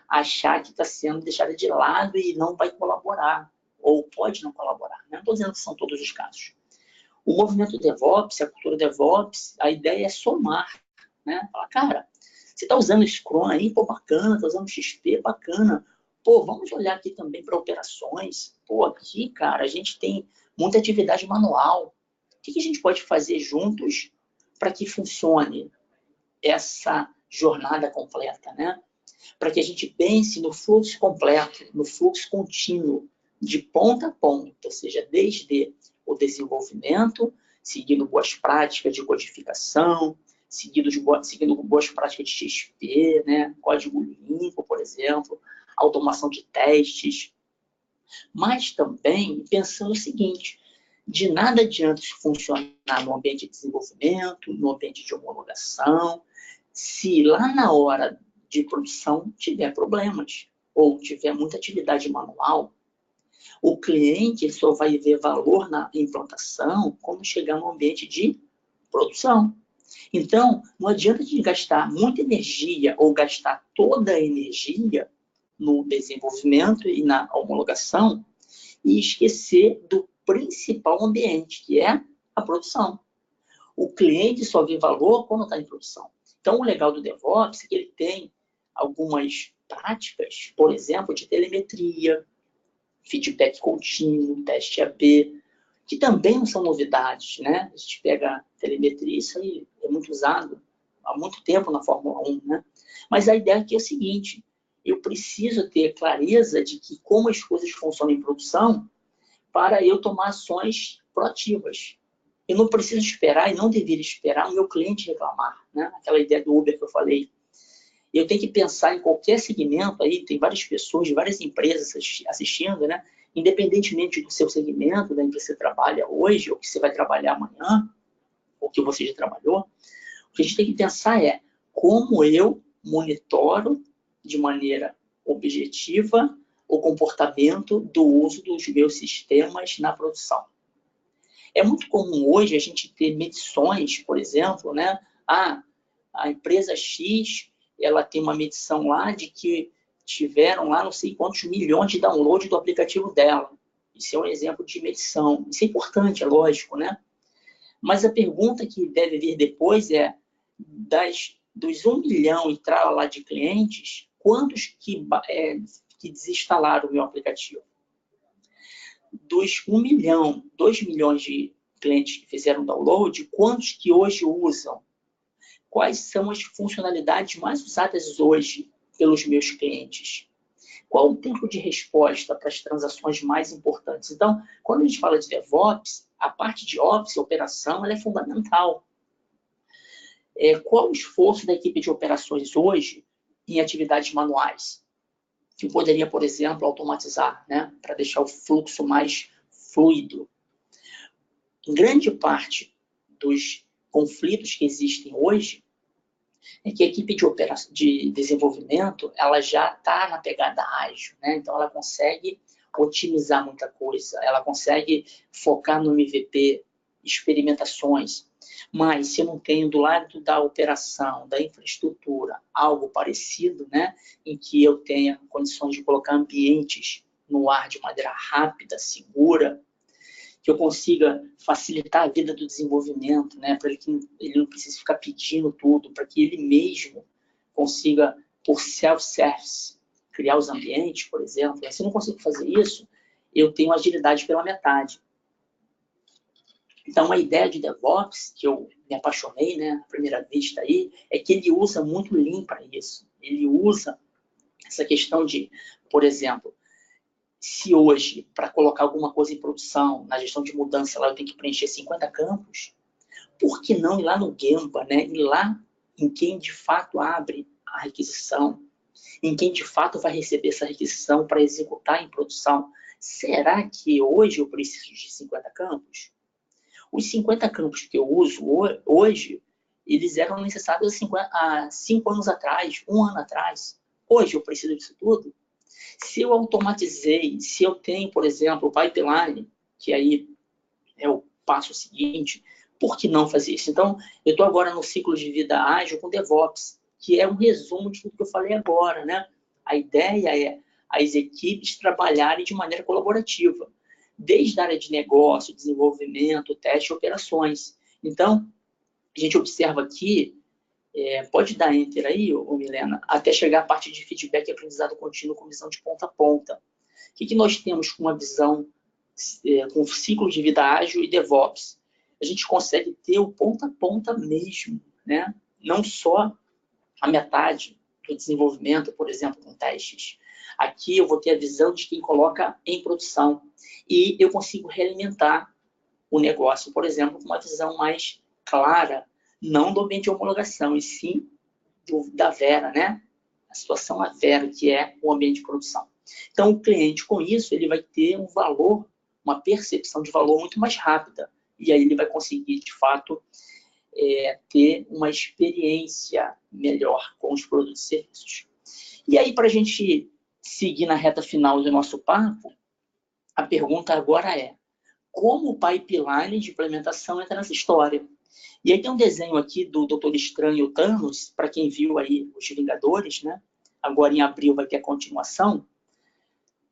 achar que está sendo deixada de lado e não vai colaborar, ou pode não colaborar. Não estou dizendo que são todos os casos. O movimento DevOps, a cultura DevOps, a ideia é somar, né? Falar, cara, você está usando Scrum aí, pô, bacana, está usando XP, bacana. Pô, vamos olhar aqui também para operações. Pô, aqui, cara, a gente tem muita atividade manual. O que a gente pode fazer juntos para que funcione essa jornada completa, né? Para que a gente pense no fluxo completo, no fluxo contínuo, de ponta a ponta, ou seja, desde o desenvolvimento, seguindo boas práticas de codificação, seguindo boas práticas de XP, né? Código limpo, por exemplo, automação de testes, mas também pensando o seguinte, de nada adianta isso funcionar no ambiente de desenvolvimento, no ambiente de homologação, se lá na hora de produção tiver problemas ou tiver muita atividade manual, o cliente só vai ver valor na implantação quando chegar no ambiente de produção. Então, não adianta de gastar muita energia ou gastar toda a energia no desenvolvimento e na homologação e esquecer do principal ambiente, que é a produção. O cliente só vê valor quando está em produção. Então, o legal do DevOps é que ele tem algumas práticas, por exemplo, de telemetria, feedback contínuo, teste AB, que também não são novidades, né? A gente pega telemetria, isso aí é muito usado há muito tempo na Fórmula 1, né? Mas a ideia aqui é o seguinte, eu preciso ter clareza de que como as coisas funcionam em produção para eu tomar ações proativas. Eu não preciso esperar e não deveria esperar o meu cliente reclamar, né? Aquela ideia do Uber que eu falei. Eu tenho que pensar em qualquer segmento, aí tem várias pessoas de várias empresas assistindo, né? Independentemente do seu segmento, da empresa que você trabalha hoje, ou que você vai trabalhar amanhã, ou que você já trabalhou, o que a gente tem que pensar é como eu monitoro de maneira objetiva o comportamento do uso dos meus sistemas na produção. É muito comum hoje a gente ter medições, por exemplo, né? A empresa X, ela tem uma medição lá de que tiveram lá não sei quantos milhões de downloads do aplicativo dela. Isso é um exemplo de medição. Isso é importante, é lógico, né? Mas a pergunta que deve vir depois é, dos 1 milhão e lá de clientes, quantos que desinstalaram o meu aplicativo? Dos 1 milhão, 2 milhões de clientes que fizeram download, quantos que hoje usam? Quais são as funcionalidades mais usadas hoje pelos meus clientes? Qual o tempo de resposta para as transações mais importantes? Então, quando a gente fala de DevOps, a parte de Ops, operação, ela é fundamental. Qual o esforço da equipe de operações hoje em atividades manuais? Que poderia, por exemplo, automatizar, né? Para deixar o fluxo mais fluido. Em grande parte dos conflitos que existem hoje é que a equipe de desenvolvimento ela já está na pegada ágil, né? Então ela consegue otimizar muita coisa, ela consegue focar no MVP, experimentações, mas se eu não tenho do lado da operação, da infraestrutura, algo parecido, né? Em que eu tenha condições de colocar ambientes no ar de maneira rápida, segura, que eu consiga facilitar a vida do desenvolvimento, né, para ele não precise ficar pedindo tudo, para que ele mesmo consiga, por self-service, criar os ambientes, por exemplo. Se eu não consigo fazer isso, eu tenho agilidade pela metade. Então, a ideia de DevOps, que eu me apaixonei, né, à primeira vista aí, é que ele usa muito Lean para isso. Ele usa essa questão de, por exemplo, se hoje, para colocar alguma coisa em produção, na gestão de mudança, lá eu tenho que preencher 50 campos, por que não ir lá no Gemba, né? Ir lá em quem de fato abre a requisição, em quem de fato vai receber essa requisição para executar em produção. Será que hoje eu preciso de 50 campos? Os 50 campos que eu uso hoje, eles eram necessários há 5 anos atrás, 1 ano atrás. Hoje eu preciso disso tudo? Se eu automatizei, se eu tenho, por exemplo, o pipeline, que aí é o passo seguinte, por que não fazer isso? Então, eu estou agora no ciclo de vida ágil com DevOps, que é um resumo de tudo que eu falei agora, né? A ideia é as equipes trabalharem de maneira colaborativa, desde a área de negócio, desenvolvimento, teste e operações. Então, a gente observa aqui, pode dar enter aí, Milena, até chegar à parte de feedback e aprendizado contínuo com visão de ponta a ponta. O que nós temos com uma visão com ciclo de vida ágil e DevOps? A gente consegue ter o ponta a ponta mesmo, né? Não só a metade do desenvolvimento, por exemplo, com testes. Aqui eu vou ter a visão de quem coloca em produção e eu consigo realimentar o negócio, por exemplo, com uma visão mais clara, não do ambiente de homologação, e sim da Vera, né? A situação a Vera, que é o ambiente de produção. Então, o cliente, com isso, ele vai ter um valor, uma percepção de valor muito mais rápida, e aí ele vai conseguir, de fato, ter uma experiência melhor com os produtos e serviços. E aí, para a gente seguir na reta final do nosso papo, a pergunta agora é: como o pipeline de implementação entra nessa história? E aí tem um desenho aqui do Doutor Estranho e o Thanos, para quem viu aí os Vingadores, né? Agora em abril vai ter a continuação.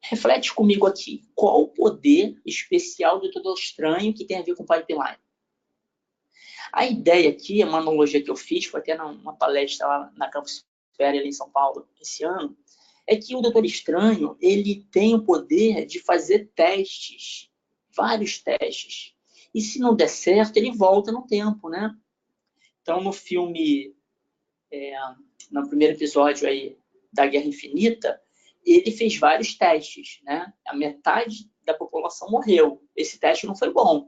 Reflete comigo aqui, qual o poder especial do Doutor Estranho que tem a ver com pipeline? A ideia aqui, uma analogia que eu fiz, foi até numa palestra lá na Campus Fair ali em São Paulo esse ano, é que o Doutor Estranho, ele tem o poder de fazer testes, vários testes. E se não der certo, ele volta no tempo, né? Então, no filme, no primeiro episódio aí da Guerra Infinita, ele fez vários testes, né? A metade da população morreu. Esse teste não foi bom.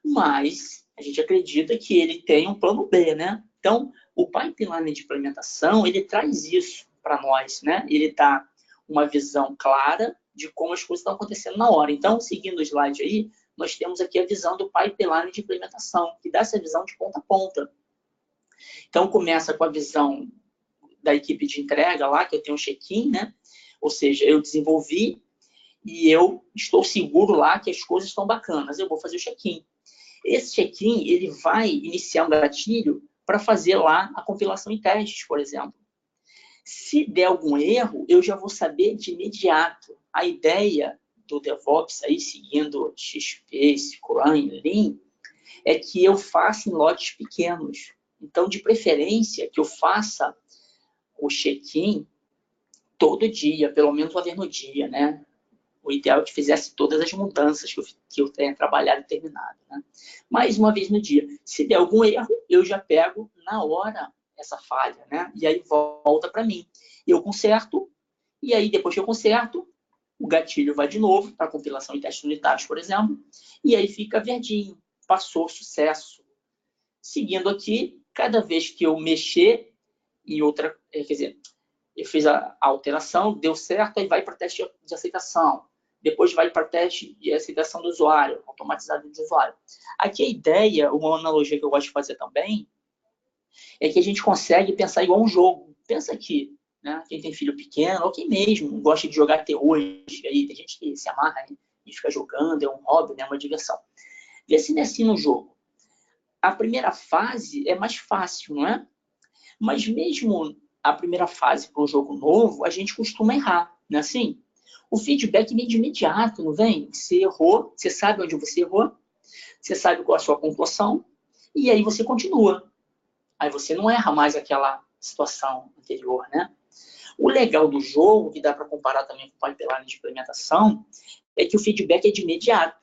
Mas a gente acredita que ele tem um plano B, né? Então, o pipeline de implementação, ele traz isso para nós, né? Ele dá uma visão clara de como as coisas estão acontecendo na hora. Então, seguindo o slide aí, nós temos aqui a visão do pipeline de implementação, que dá essa visão de ponta a ponta. Então, começa com a visão da equipe de entrega lá, que eu tenho um check-in, né? Ou seja, eu desenvolvi e eu estou seguro lá que as coisas estão bacanas. Eu vou fazer o check-in. Esse check-in, ele vai iniciar um gatilho para fazer lá a compilação em testes, por exemplo. Se der algum erro, eu já vou saber de imediato. A ideia do DevOps, aí, seguindo XP, Scrum, Lean, é que eu faça em lotes pequenos. Então, de preferência, que eu faça o check-in todo dia, pelo menos uma vez no dia, né? O ideal é que fizesse todas as mudanças que eu tenha trabalhado e terminado, né? Mais uma vez no dia. Se der algum erro, eu já pego na hora essa falha, né? E aí volta para mim. Eu conserto, e aí depois que eu conserto, o gatilho vai de novo para compilação e testes unitários, por exemplo, e aí fica verdinho. Passou, sucesso. Seguindo aqui, cada vez que eu mexer em outra, quer dizer, eu fiz a alteração, deu certo, aí vai para teste de aceitação. Depois vai para teste de aceitação do usuário, automatizado do usuário. Aqui a ideia, uma analogia que eu gosto de fazer também, é que a gente consegue pensar igual um jogo. Pensa aqui, né? Quem tem filho pequeno, ou quem mesmo gosta de jogar até hoje, aí tem gente que se amarra e fica jogando, é um hobby, né? Uma diversão. Vê se não é assim no jogo. A primeira fase é mais fácil, não é? Mas mesmo a primeira fase para um jogo novo, a gente costuma errar, não é assim? O feedback vem de imediato, não vem? Você errou, você sabe onde você errou, você sabe qual é a sua pontuação, e aí você continua. Aí você não erra mais aquela situação anterior, né? O legal do jogo, que dá para comparar também com o pipeline de implementação, é que o feedback é de imediato.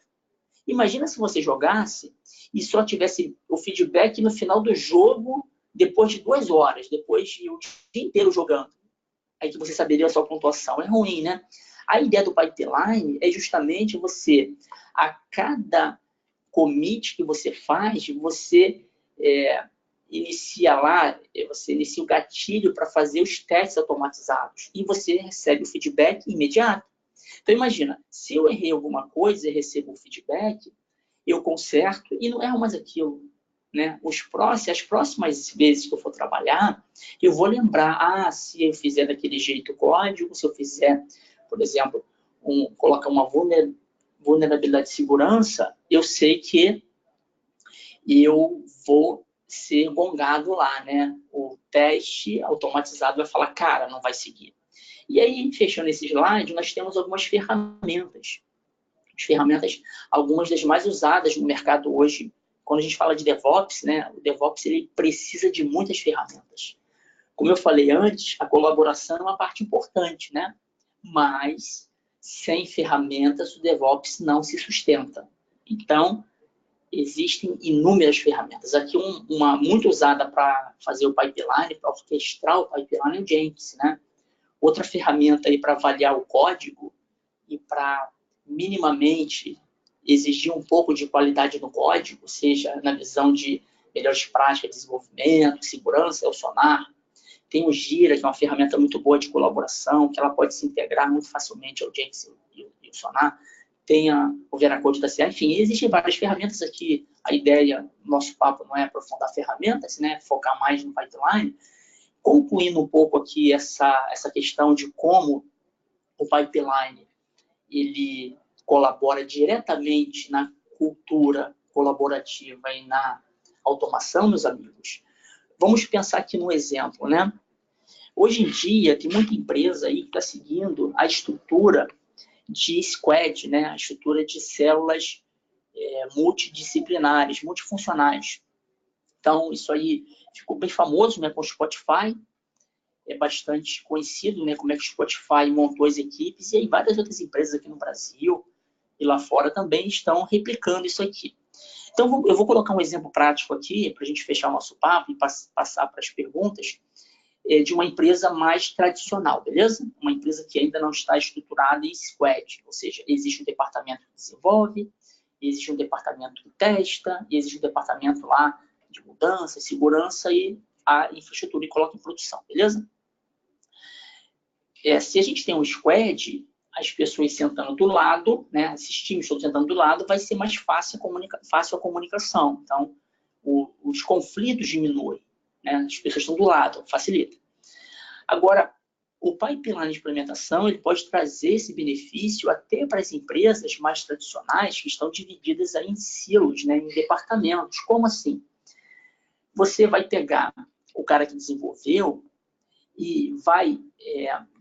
Imagina se você jogasse e só tivesse o feedback no final do jogo, depois de 2 horas, depois de o dia inteiro jogando. Aí que você saberia a sua pontuação. É ruim, né? A ideia do pipeline é justamente você, a cada commit que você faz, você inicia lá, você inicia o gatilho para fazer os testes automatizados e você recebe o feedback imediato. Então, imagina, se eu errei alguma coisa e recebo o feedback, eu conserto e não erro mais aquilo. Né? As próximas vezes que eu for trabalhar, eu vou lembrar, se eu fizer daquele jeito o código, se eu fizer, por exemplo, colocar uma vulnerabilidade de segurança, eu sei que eu vou ser gongado lá, né? O teste automatizado vai falar, cara, não vai seguir. E aí, fechando esse slide, nós temos algumas ferramentas. As ferramentas, algumas das mais usadas no mercado hoje. Quando a gente fala de DevOps, né? O DevOps ele precisa de muitas ferramentas. Como eu falei antes, a colaboração é uma parte importante, né? Mas sem ferramentas o DevOps não se sustenta. Então, existem inúmeras ferramentas. Aqui uma muito usada para fazer o pipeline, para orquestrar o pipeline é o Jenkins, né? Outra ferramenta aí para avaliar o código e para minimamente exigir um pouco de qualidade no código, seja na visão de melhores práticas de desenvolvimento, segurança, é o Sonar. Tem o Gira, que é uma ferramenta muito boa de colaboração, que ela pode se integrar muito facilmente ao Jenkins e o Sonar. Tem o Veracode da CA, enfim, existem várias ferramentas aqui. A ideia, nosso papo não é aprofundar ferramentas, né? Focar mais no pipeline. Concluindo um pouco aqui essa questão de como o pipeline ele colabora diretamente na cultura colaborativa e na automação, meus amigos. Vamos pensar aqui no exemplo, né? Hoje em dia, tem muita empresa aí que está seguindo a estrutura de squad, né? A estrutura de células multidisciplinares, multifuncionais. Então, isso aí ficou bem famoso, né, com o Spotify. É bastante conhecido, né, como é que o Spotify montou as equipes, e aí várias outras empresas aqui no Brasil e lá fora também estão replicando isso aqui. Então, eu vou colocar um exemplo prático aqui, para a gente fechar o nosso papo e passar para as perguntas, de uma empresa mais tradicional, beleza? Uma empresa que ainda não está estruturada em squad, ou seja, existe um departamento que desenvolve, existe um departamento que testa, e existe um departamento lá de mudança, segurança e a infraestrutura e coloca em produção, beleza? Se a gente tem um squad, as pessoas sentando do lado, né, esses times todos sentando do lado, vai ser mais fácil a comunicação. Então, os conflitos diminuem, né, as pessoas estão do lado, facilita. Agora, o pipeline de implementação ele pode trazer esse benefício até para as empresas mais tradicionais que estão divididas aí em silos, né, em departamentos. Como assim? Você vai pegar o cara que desenvolveu e vai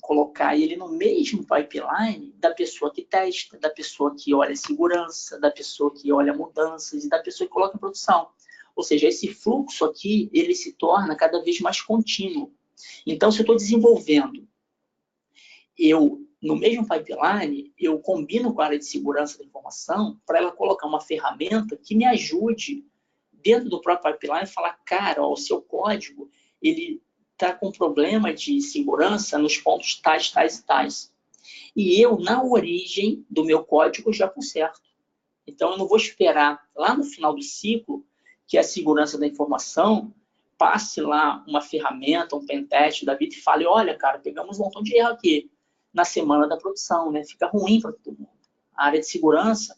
colocar ele no mesmo pipeline da pessoa que testa, da pessoa que olha a segurança, da pessoa que olha mudanças e da pessoa que coloca em produção. Ou seja, esse fluxo aqui, ele se torna cada vez mais contínuo. Então, se eu estou desenvolvendo, no mesmo pipeline, eu combino com a área de segurança da informação para ela colocar uma ferramenta que me ajude dentro do próprio pipeline e falar, cara, ó, o seu código, ele está com problema de segurança nos pontos tais, tais e tais. E eu, na origem do meu código, já conserto. Então, eu não vou esperar lá no final do ciclo que a segurança da informação passe lá uma ferramenta, um pentest da vida e fale, olha, cara, pegamos um montão de erro aqui na semana da produção, né? Fica ruim para todo mundo. A área de segurança,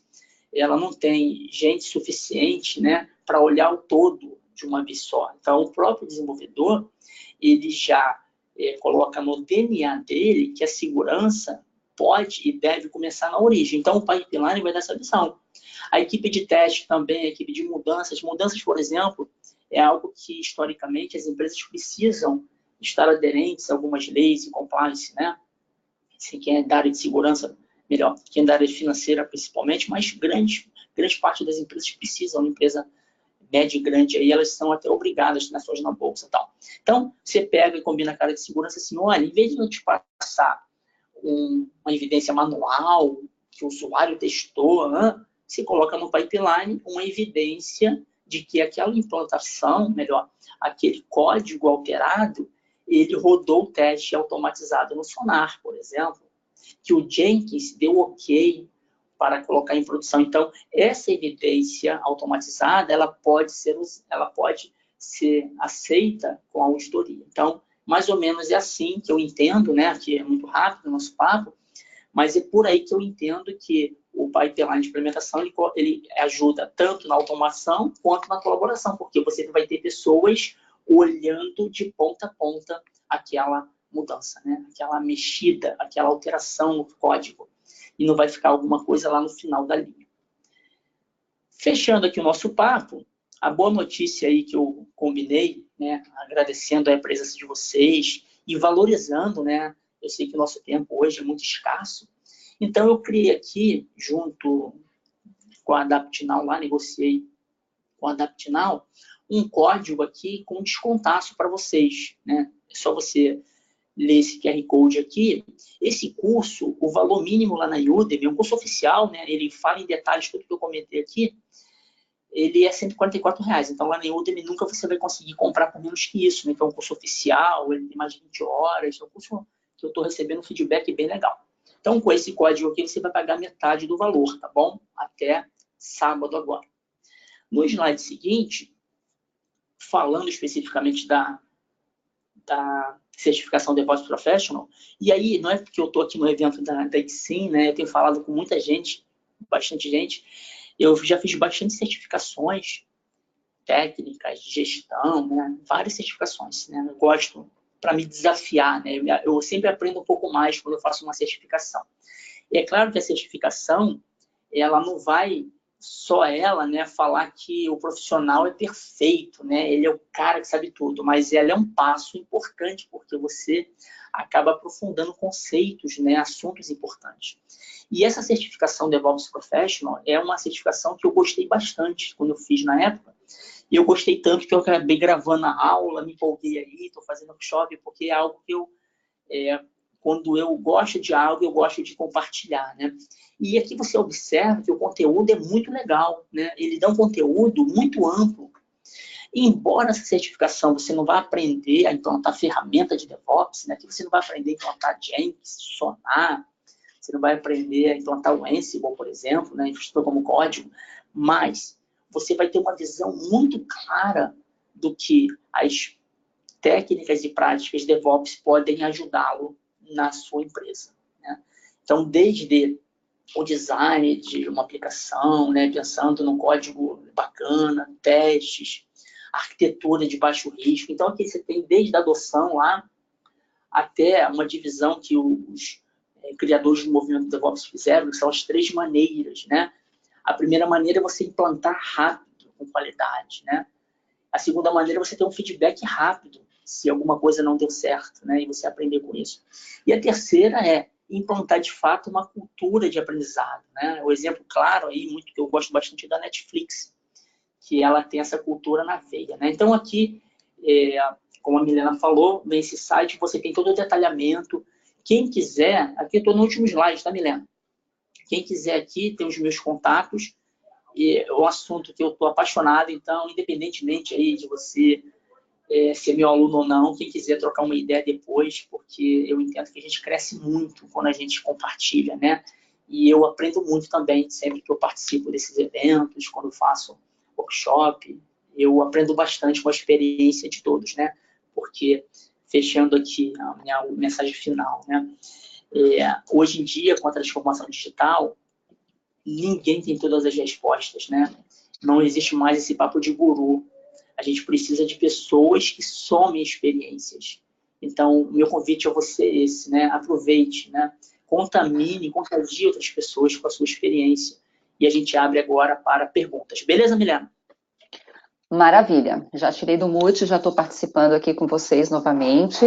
ela não tem gente suficiente, né, para olhar o todo de uma vez só. Então, o próprio desenvolvedor, ele já coloca no DNA dele que a segurança pode e deve começar na origem. Então, o pipeline vai dar essa visão. A equipe de teste também, a equipe de mudanças. Mudanças, por exemplo, é algo que, historicamente, as empresas precisam estar aderentes a algumas leis e compliance, né? Assim, quem é da área de segurança, melhor, quem é da área financeira, principalmente, mas grande parte das empresas precisam, uma empresa média e grande, aí elas são até obrigadas nas suas na bolsa e tal. Então, você pega e combina a cara de segurança assim, olha, em vez de eu te passar uma evidência manual, que o usuário testou, se coloca no pipeline uma evidência de que aquela implantação, melhor, aquele código alterado, ele rodou o teste automatizado no Sonar, por exemplo, que o Jenkins deu ok para colocar em produção. Então, essa evidência automatizada, ela pode ser aceita com a auditoria. Então, mais ou menos é assim que eu entendo, né? Aqui é muito rápido o nosso papo, mas é por aí que eu entendo que o pipeline de implementação ele ajuda tanto na automação quanto na colaboração, porque você vai ter pessoas olhando de ponta a ponta aquela mudança, né? Aquela mexida, aquela alteração no código, e não vai ficar alguma coisa lá no final da linha. Fechando aqui o nosso papo, a boa notícia aí que eu combinei, né, agradecendo a presença de vocês e valorizando, né, eu sei que o nosso tempo hoje é muito escasso, então eu criei aqui, junto com a AdaptNow lá, negociei com a AdaptNow, um código aqui com descontaço para vocês, né, é só você ler esse QR Code aqui. Esse curso, o valor mínimo lá na Udemy, é um curso oficial, né, ele fala em detalhes tudo que eu comentei aqui, ele é R$144. Então, lá na Udemy nunca você vai conseguir comprar por menos que isso, né? Então, é um curso oficial, ele tem mais de 20 horas, é um curso que eu estou recebendo um feedback bem legal. Então, com esse código aqui, você vai pagar metade do valor, tá bom? Até sábado agora. No slide seguinte, falando especificamente da certificação DevOps Professional, e aí, não é porque eu estou aqui no evento da Exim, né? Eu tenho falado com muita gente, bastante gente, eu já fiz bastante certificações técnicas de gestão, né? Várias certificações, né? Eu gosto para me desafiar, né? Eu sempre aprendo um pouco mais quando eu faço uma certificação. E é claro que a certificação, ela não vai só ela, né, falar que o profissional é perfeito, né? Ele é o cara que sabe tudo, mas ela é um passo importante porque você acaba aprofundando conceitos, né, assuntos importantes. E essa certificação DevOps Professional é uma certificação que eu gostei bastante quando eu fiz na época. E eu gostei tanto que eu acabei gravando a aula, me empolguei aí, estou fazendo workshop, porque é algo que eu, quando eu gosto de algo, eu gosto de compartilhar, né? E aqui você observa que o conteúdo é muito legal, né? Ele dá um conteúdo muito amplo. E embora essa certificação você não vá aprender a implantar ferramenta de DevOps, né? Aqui você não vai aprender a implantar Jenkins, Sonar, você não vai aprender a implantar o Ansible, por exemplo, né? Infraestrutura como código, mas você vai ter uma visão muito clara do que as técnicas e práticas de DevOps podem ajudá-lo na sua empresa, né? Então, desde o design de uma aplicação, né, pensando num código bacana, testes, arquitetura de baixo risco. Então, aqui você tem desde a adoção lá até uma divisão que os criadores do movimento DevOps fizeram, que são as 3 maneiras, né? A primeira maneira é você implantar rápido, com qualidade, né? A segunda maneira é você ter um feedback rápido, se alguma coisa não deu certo, né? E você aprender com isso. E a terceira é implantar, de fato, uma cultura de aprendizado, né? O exemplo claro aí, muito que eu gosto bastante da Netflix, que ela tem essa cultura na veia, né? Então, aqui, como a Milena falou, nesse site você tem todo o detalhamento. Quem quiser, aqui eu estou no último slide, tá, Milena? Quem quiser aqui, tem os meus contatos, e é um assunto que eu estou apaixonado, então, independentemente aí de você ser meu aluno ou não, quem quiser trocar uma ideia depois, porque eu entendo que a gente cresce muito quando a gente compartilha, né? E eu aprendo muito também, sempre que eu participo desses eventos, quando eu faço workshop, eu aprendo bastante com a experiência de todos, né? Porque, fechando aqui a minha mensagem final, né? Hoje em dia, com a transformação digital, ninguém tem todas as respostas, né? Não existe mais esse papo de guru. A gente precisa de pessoas que somem experiências. Então, o meu convite a você é esse, né? Aproveite, né? Contamine, contagie outras pessoas com a sua experiência. E a gente abre agora para perguntas. Beleza, Milena? Maravilha, já tirei do mute, já estou participando aqui com vocês novamente.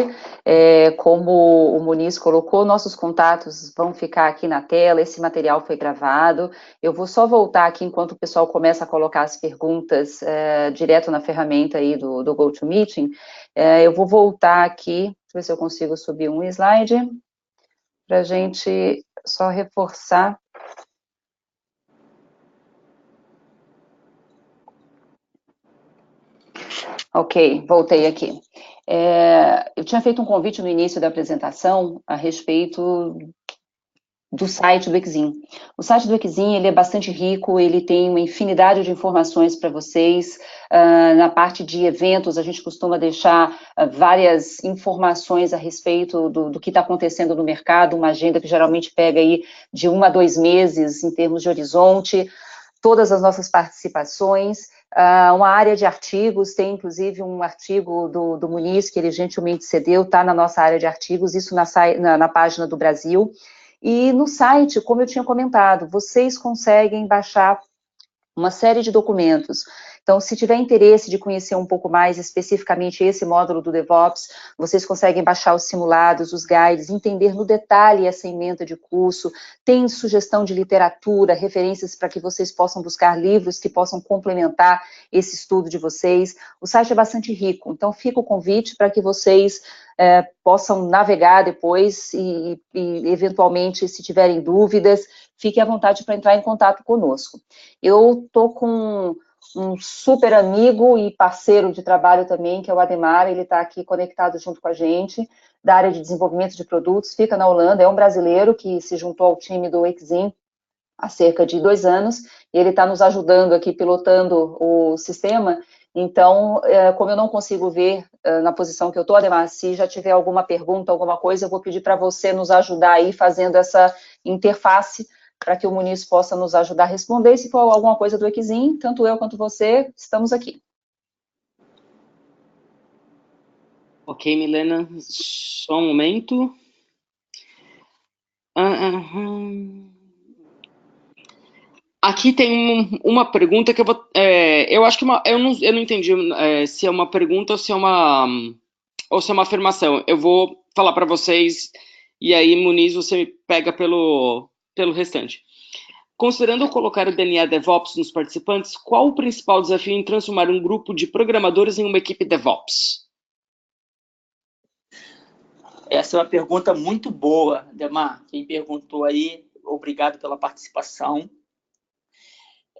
Como o Muniz colocou, nossos contatos vão ficar aqui na tela, esse material foi gravado. Eu vou só voltar aqui enquanto o pessoal começa a colocar as perguntas direto na ferramenta aí do GoToMeeting. Eu vou voltar aqui, deixa eu ver se eu consigo subir um slide, para a gente só reforçar. Ok, voltei aqui. Eu tinha feito um convite no início da apresentação a respeito do site do Exim. O site do Exim, ele é bastante rico, ele tem uma infinidade de informações para vocês. Na parte de eventos, a gente costuma deixar várias informações a respeito do que está acontecendo no mercado, uma agenda que geralmente pega aí de 1 a 2 meses em termos de horizonte, todas as nossas participações, uma área de artigos, tem inclusive um artigo do Muniz, que ele gentilmente cedeu, está na nossa área de artigos, isso na página do Brasil. E no site, como eu tinha comentado, vocês conseguem baixar uma série de documentos. Então, se tiver interesse de conhecer um pouco mais especificamente esse módulo do DevOps, vocês conseguem baixar os simulados, os guides, entender no detalhe essa ementa de curso, tem sugestão de literatura, referências para que vocês possam buscar livros que possam complementar esse estudo de vocês. O site é bastante rico, então fica o convite para que vocês possam navegar depois e, eventualmente, se tiverem dúvidas, fiquem à vontade para entrar em contato conosco. Eu estou com um super amigo e parceiro de trabalho também, que é o Ademar, ele está aqui conectado junto com a gente, da área de desenvolvimento de produtos, fica na Holanda, é um brasileiro que se juntou ao time do Exim há cerca de 2 anos, e ele está nos ajudando aqui, pilotando o sistema. Então, como eu não consigo ver na posição que eu estou, Ademar, se já tiver alguma pergunta, alguma coisa, eu vou pedir para você nos ajudar aí, fazendo essa interface, para que o Muniz possa nos ajudar a responder. E se for alguma coisa do Exim, tanto eu quanto você, estamos aqui. Ok, Milena, só um momento. Aqui tem uma pergunta que eu vou... eu acho que eu não entendi se é uma pergunta ou se é uma afirmação. Eu vou falar para vocês e aí, Muniz, você me pega pelo restante. Considerando colocar o DNA DevOps nos participantes, qual o principal desafio em transformar um grupo de programadores em uma equipe DevOps? Essa é uma pergunta muito boa, Demar. Quem perguntou aí, obrigado pela participação.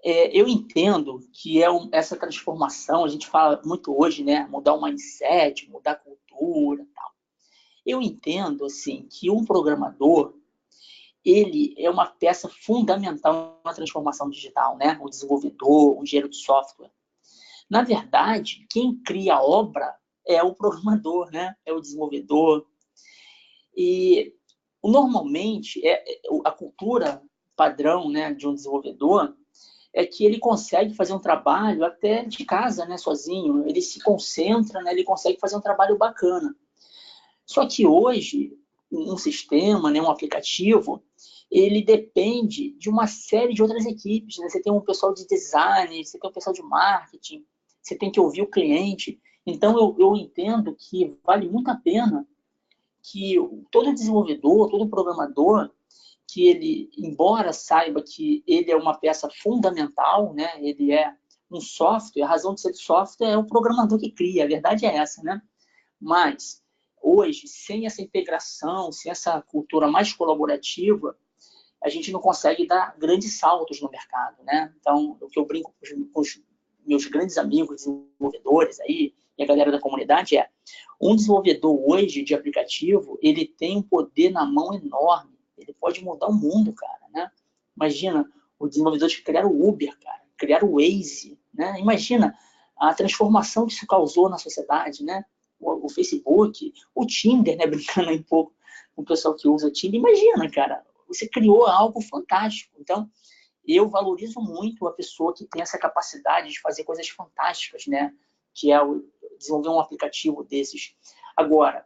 Eu entendo que essa transformação, a gente fala muito hoje, né? Mudar o mindset, mudar a cultura, tal. Eu entendo, assim, que um programador, ele é uma peça fundamental na transformação digital, né? O desenvolvedor, o engenheiro de software. Na verdade, quem cria a obra é o programador, né? É o desenvolvedor. E, normalmente, a cultura padrão, né, de um desenvolvedor é que ele consegue fazer um trabalho até de casa, né, sozinho. Ele se concentra, né, ele consegue fazer um trabalho bacana. Só que hoje, um sistema, né, um aplicativo, ele depende de uma série de outras equipes, né? Você tem um pessoal de design, você tem um pessoal de marketing, você tem que ouvir o cliente. Então, eu entendo que vale muito a pena que todo desenvolvedor, todo programador, que ele, embora saiba que ele é uma peça fundamental, né? Ele é um software, a razão de ser software é o programador que cria, a verdade é essa, né? Mas, hoje, sem essa integração, sem essa cultura mais colaborativa, a gente não consegue dar grandes saltos no mercado, né? Então, o que eu brinco com os meus grandes amigos desenvolvedores aí, e a galera da comunidade um desenvolvedor hoje de aplicativo, ele tem um poder na mão enorme. Ele pode mudar o mundo, cara, né? Imagina, os desenvolvedores que criaram o Uber, cara, criaram o Waze, né? Imagina a transformação que isso causou na sociedade, né? O Facebook, o Tinder, né? Brincando aí um pouco com o pessoal que usa o Tinder. Imagina, cara, você criou algo fantástico. Então, eu valorizo muito a pessoa que tem essa capacidade de fazer coisas fantásticas, né? Que é desenvolver um aplicativo desses. Agora,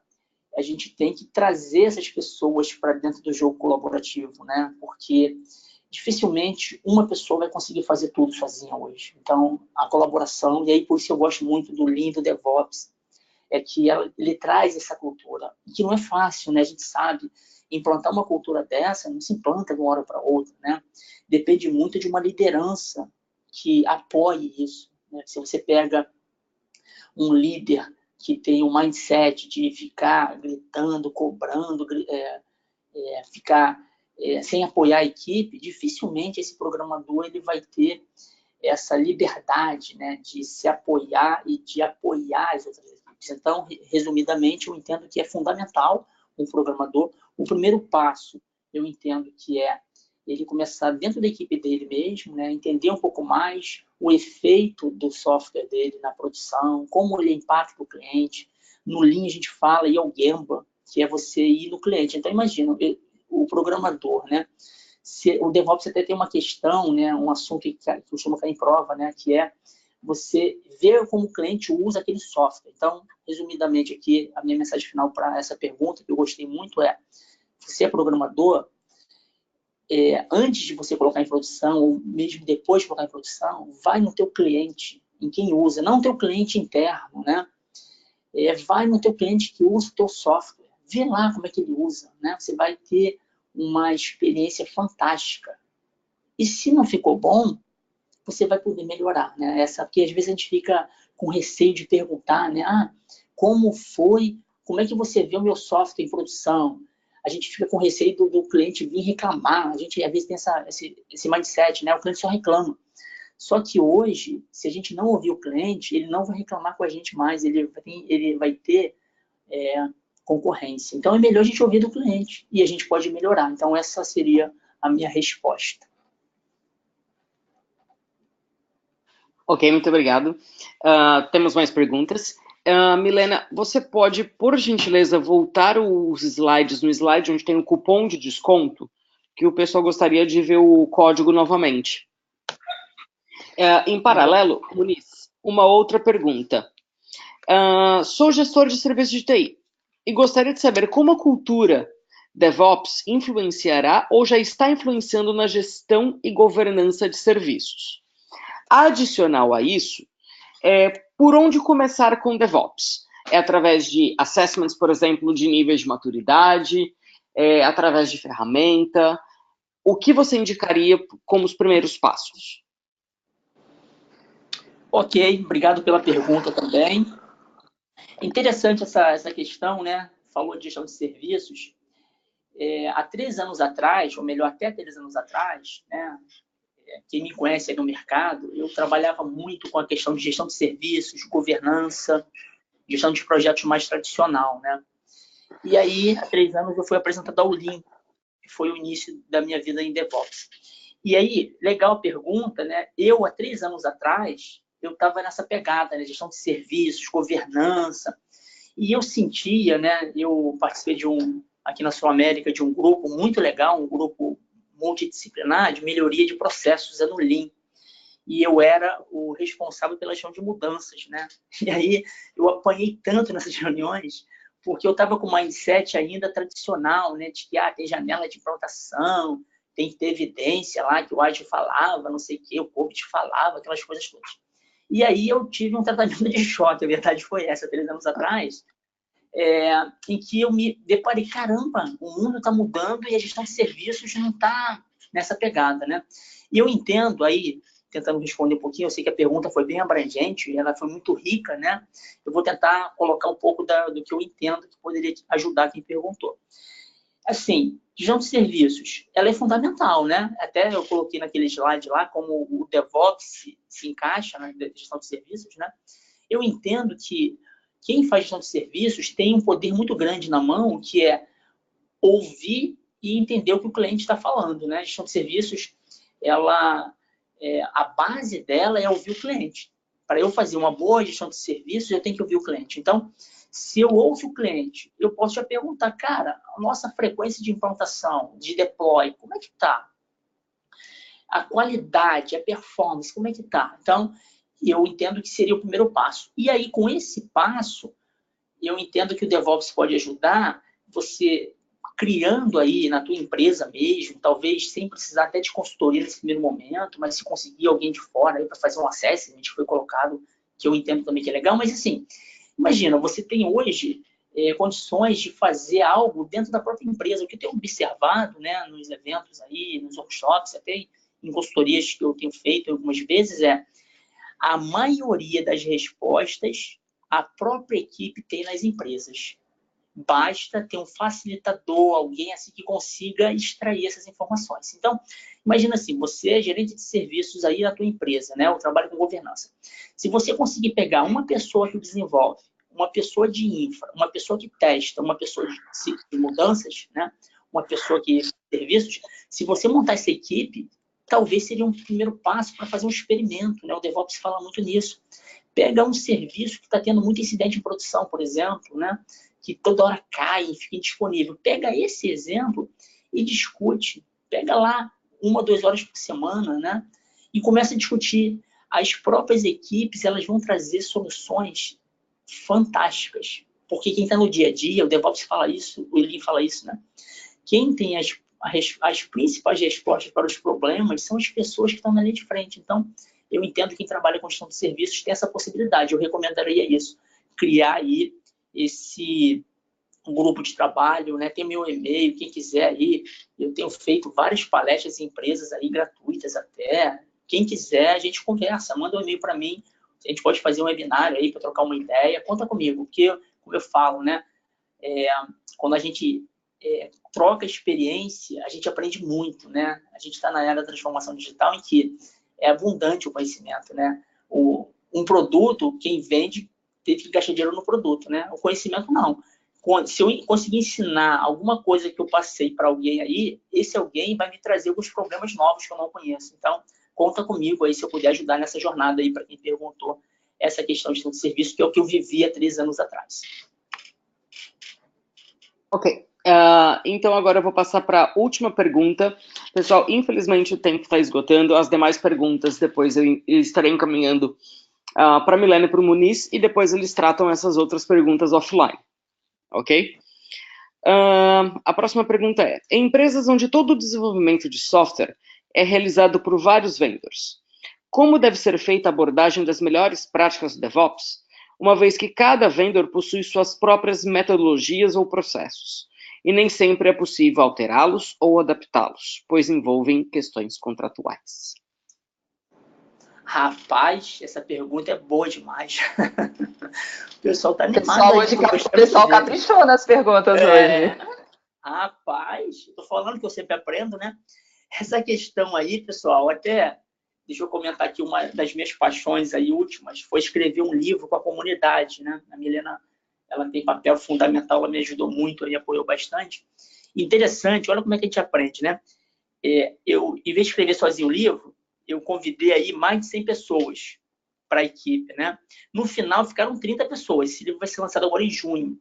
a gente tem que trazer essas pessoas para dentro do jogo colaborativo, né? Porque dificilmente uma pessoa vai conseguir fazer tudo sozinha hoje. Então, a colaboração, e aí por isso eu gosto muito do Lean, do DevOps, é que ele traz essa cultura, que não é fácil, né? A gente sabe, implantar uma cultura dessa não se implanta de uma hora para outra, né? Depende muito de uma liderança que apoie isso, né? Se você pega um líder que tem um mindset de ficar gritando, cobrando, ficar sem apoiar a equipe, dificilmente esse programador ele vai ter essa liberdade, né, de se apoiar e de apoiar as outras equipes. Então, resumidamente, eu entendo que é fundamental um programador. O primeiro passo, eu entendo que é ele começar dentro da equipe dele mesmo, né, entender um pouco mais o efeito do software dele na produção, como ele impacta o cliente. No Lean a gente fala em Gemba, que é você ir no cliente. Então, imagina, o programador, né, o DevOps até tem uma questão, né, um assunto que costuma cair em prova, né, que é você ver como o cliente usa aquele software. Então, resumidamente aqui, a minha mensagem final para essa pergunta, que eu gostei muito, é: você é programador, antes de você colocar em produção, ou mesmo depois de colocar em produção, vai no teu cliente, em quem usa, não no teu cliente interno, né? Vai no teu cliente que usa o teu software, vê lá como é que ele usa, né? Você vai ter uma experiência fantástica. E se não ficou bom, você vai poder melhorar, né? Porque às vezes a gente fica com receio de perguntar, né? Como é que você vê o meu software em produção? A gente fica com receio do cliente vir reclamar. A gente às vezes tem esse mindset, né? O cliente só reclama. Só que hoje, se a gente não ouvir o cliente, ele não vai reclamar com a gente mais, ele vai ter concorrência. Então é melhor a gente ouvir do cliente e a gente pode melhorar. Então essa seria a minha resposta. Ok, muito obrigado. Temos mais perguntas. Milena, você pode, por gentileza, voltar os slides no slide onde tem o cupom de desconto, que o pessoal gostaria de ver o código novamente. Em paralelo, Muniz, uma outra pergunta. Sou gestor de serviços de TI e gostaria de saber como a cultura DevOps influenciará ou já está influenciando na gestão e governança de serviços. Adicional a isso, por onde começar com DevOps? Através de assessments, por exemplo, de níveis de maturidade, através de ferramenta? O que você indicaria como os primeiros passos? Ok, obrigado pela pergunta também. Interessante essa questão, né? Falou de gestão de serviços. Há 3 anos atrás, ou melhor, até 3 anos atrás, né? Quem me conhece aí no mercado, eu trabalhava muito com a questão de gestão de serviços, governança, gestão de projetos mais tradicional, né? E aí, há 3 anos, eu fui apresentado ao Lean, que foi o início da minha vida em DevOps. E aí, legal a pergunta, né? Eu, há 3 anos atrás, eu estava nessa pegada, né? Gestão de serviços, governança, e eu sentia, né? Eu participei aqui na Sul América, de um grupo muito legal, um grupo multidisciplinar de melhoria de processos, no Lean. E eu era o responsável pela gestão de mudanças, né? E aí eu apanhei tanto nessas reuniões, porque eu estava com o mindset ainda tradicional, né? De que tem janela de implantação, tem que ter evidência lá, que o Agile falava, não sei o que, o COVID falava, aquelas coisas todas. E aí eu tive um tratamento de choque, a verdade foi essa, 3 anos atrás, em que eu me deparei, caramba, o mundo está mudando e a gestão de serviços não está nessa pegada, né? E eu entendo aí, tentando responder um pouquinho, eu sei que a pergunta foi bem abrangente, ela foi muito rica, né? Eu vou tentar colocar um pouco do que eu entendo que poderia ajudar quem perguntou. Assim, gestão de serviços, ela é fundamental, né? Até eu coloquei naquele slide lá como o DevOps se encaixa na gestão de serviços, né? Eu entendo que quem faz gestão de serviços tem um poder muito grande na mão, que é ouvir e entender o que o cliente está falando, né? A gestão de serviços, a base dela é ouvir o cliente. Para eu fazer uma boa gestão de serviços, eu tenho que ouvir o cliente. Então, se eu ouço o cliente, eu posso já perguntar, cara, a nossa frequência de implantação, de deploy, como é que está? A qualidade, a performance, como é que está? Então, eu entendo que seria o primeiro passo. E aí, com esse passo, eu entendo que o DevOps pode ajudar você criando aí na tua empresa mesmo, talvez sem precisar até de consultoria nesse primeiro momento, mas se conseguir alguém de fora aí para fazer um assessment que foi colocado, que eu entendo também que é legal, mas assim, imagina, você tem hoje condições de fazer algo dentro da própria empresa. O que eu tenho observado, né, nos eventos aí, nos workshops, até em consultorias que eu tenho feito algumas vezes, a maioria das respostas a própria equipe tem nas empresas. Basta ter um facilitador, alguém assim que consiga extrair essas informações. Então, Imagina assim, você é gerente de serviços aí na tua empresa, né? Eu trabalho com governança. Se você conseguir pegar uma pessoa que desenvolve, uma pessoa de infra, uma pessoa que testa, uma pessoa de mudanças, né? Uma pessoa que serviços, se você montar essa equipe, talvez seria um primeiro passo para fazer um experimento, né? O DevOps fala muito nisso. Pega um serviço que está tendo muito incidente em produção, por exemplo, né? Que toda hora cai e fica indisponível. Pega esse exemplo e discute. Pega lá 1 ou 2 horas por semana, né? E começa a discutir. As próprias equipes, elas vão trazer soluções fantásticas. Porque quem está no dia a dia, o DevOps fala isso, o Lean fala isso, né? Quem tem as principais respostas para os problemas são as pessoas que estão na linha de frente. Então, eu entendo que quem trabalha com gestão de serviços tem essa possibilidade. Eu recomendaria isso. Criar aí um grupo de trabalho, né? Tem meu e-mail, quem quiser aí. Eu tenho feito várias palestras em empresas aí, gratuitas até. Quem quiser, a gente conversa. Manda um e-mail para mim. A gente pode fazer um webinário aí para trocar uma ideia. Conta comigo, porque, como eu falo, né? Quando a gente troca experiência, a gente aprende muito, né? A gente está na era da transformação digital em que é abundante o conhecimento, né? Um produto, quem vende teve que gastar dinheiro no produto, né? O conhecimento não. Se eu conseguir ensinar alguma coisa que eu passei para alguém aí, esse alguém vai me trazer alguns problemas novos que eu não conheço. Então, conta comigo aí se eu puder ajudar nessa jornada aí para quem perguntou essa questão de serviço, que é o que eu vivi há 3 anos atrás. Ok. Então, agora eu vou passar para a última pergunta. Pessoal, infelizmente o tempo está esgotando. As demais perguntas depois eu estarei encaminhando para a Milena e para o Muniz, e depois eles tratam essas outras perguntas offline. Ok? A próxima pergunta é: em empresas onde todo o desenvolvimento de software é realizado por vários vendors, como deve ser feita a abordagem das melhores práticas do DevOps, uma vez que cada vendor possui suas próprias metodologias ou processos, e nem sempre é possível alterá-los ou adaptá-los, pois envolvem questões contratuais? Rapaz, essa pergunta é boa demais. O pessoal está animado. O pessoal caprichou nas perguntas hoje. Rapaz, estou falando que eu sempre aprendo, né? Essa questão aí, pessoal, até deixa eu comentar aqui, uma das minhas paixões aí últimas foi escrever um livro com a comunidade, né? A Milena, ela tem papel fundamental, ela me ajudou muito, me apoiou bastante. Interessante, olha como é que a gente aprende, né? Eu, em vez de escrever sozinho o livro, eu convidei aí mais de 100 pessoas para a equipe, né? No final, ficaram 30 pessoas. Esse livro vai ser lançado agora em junho.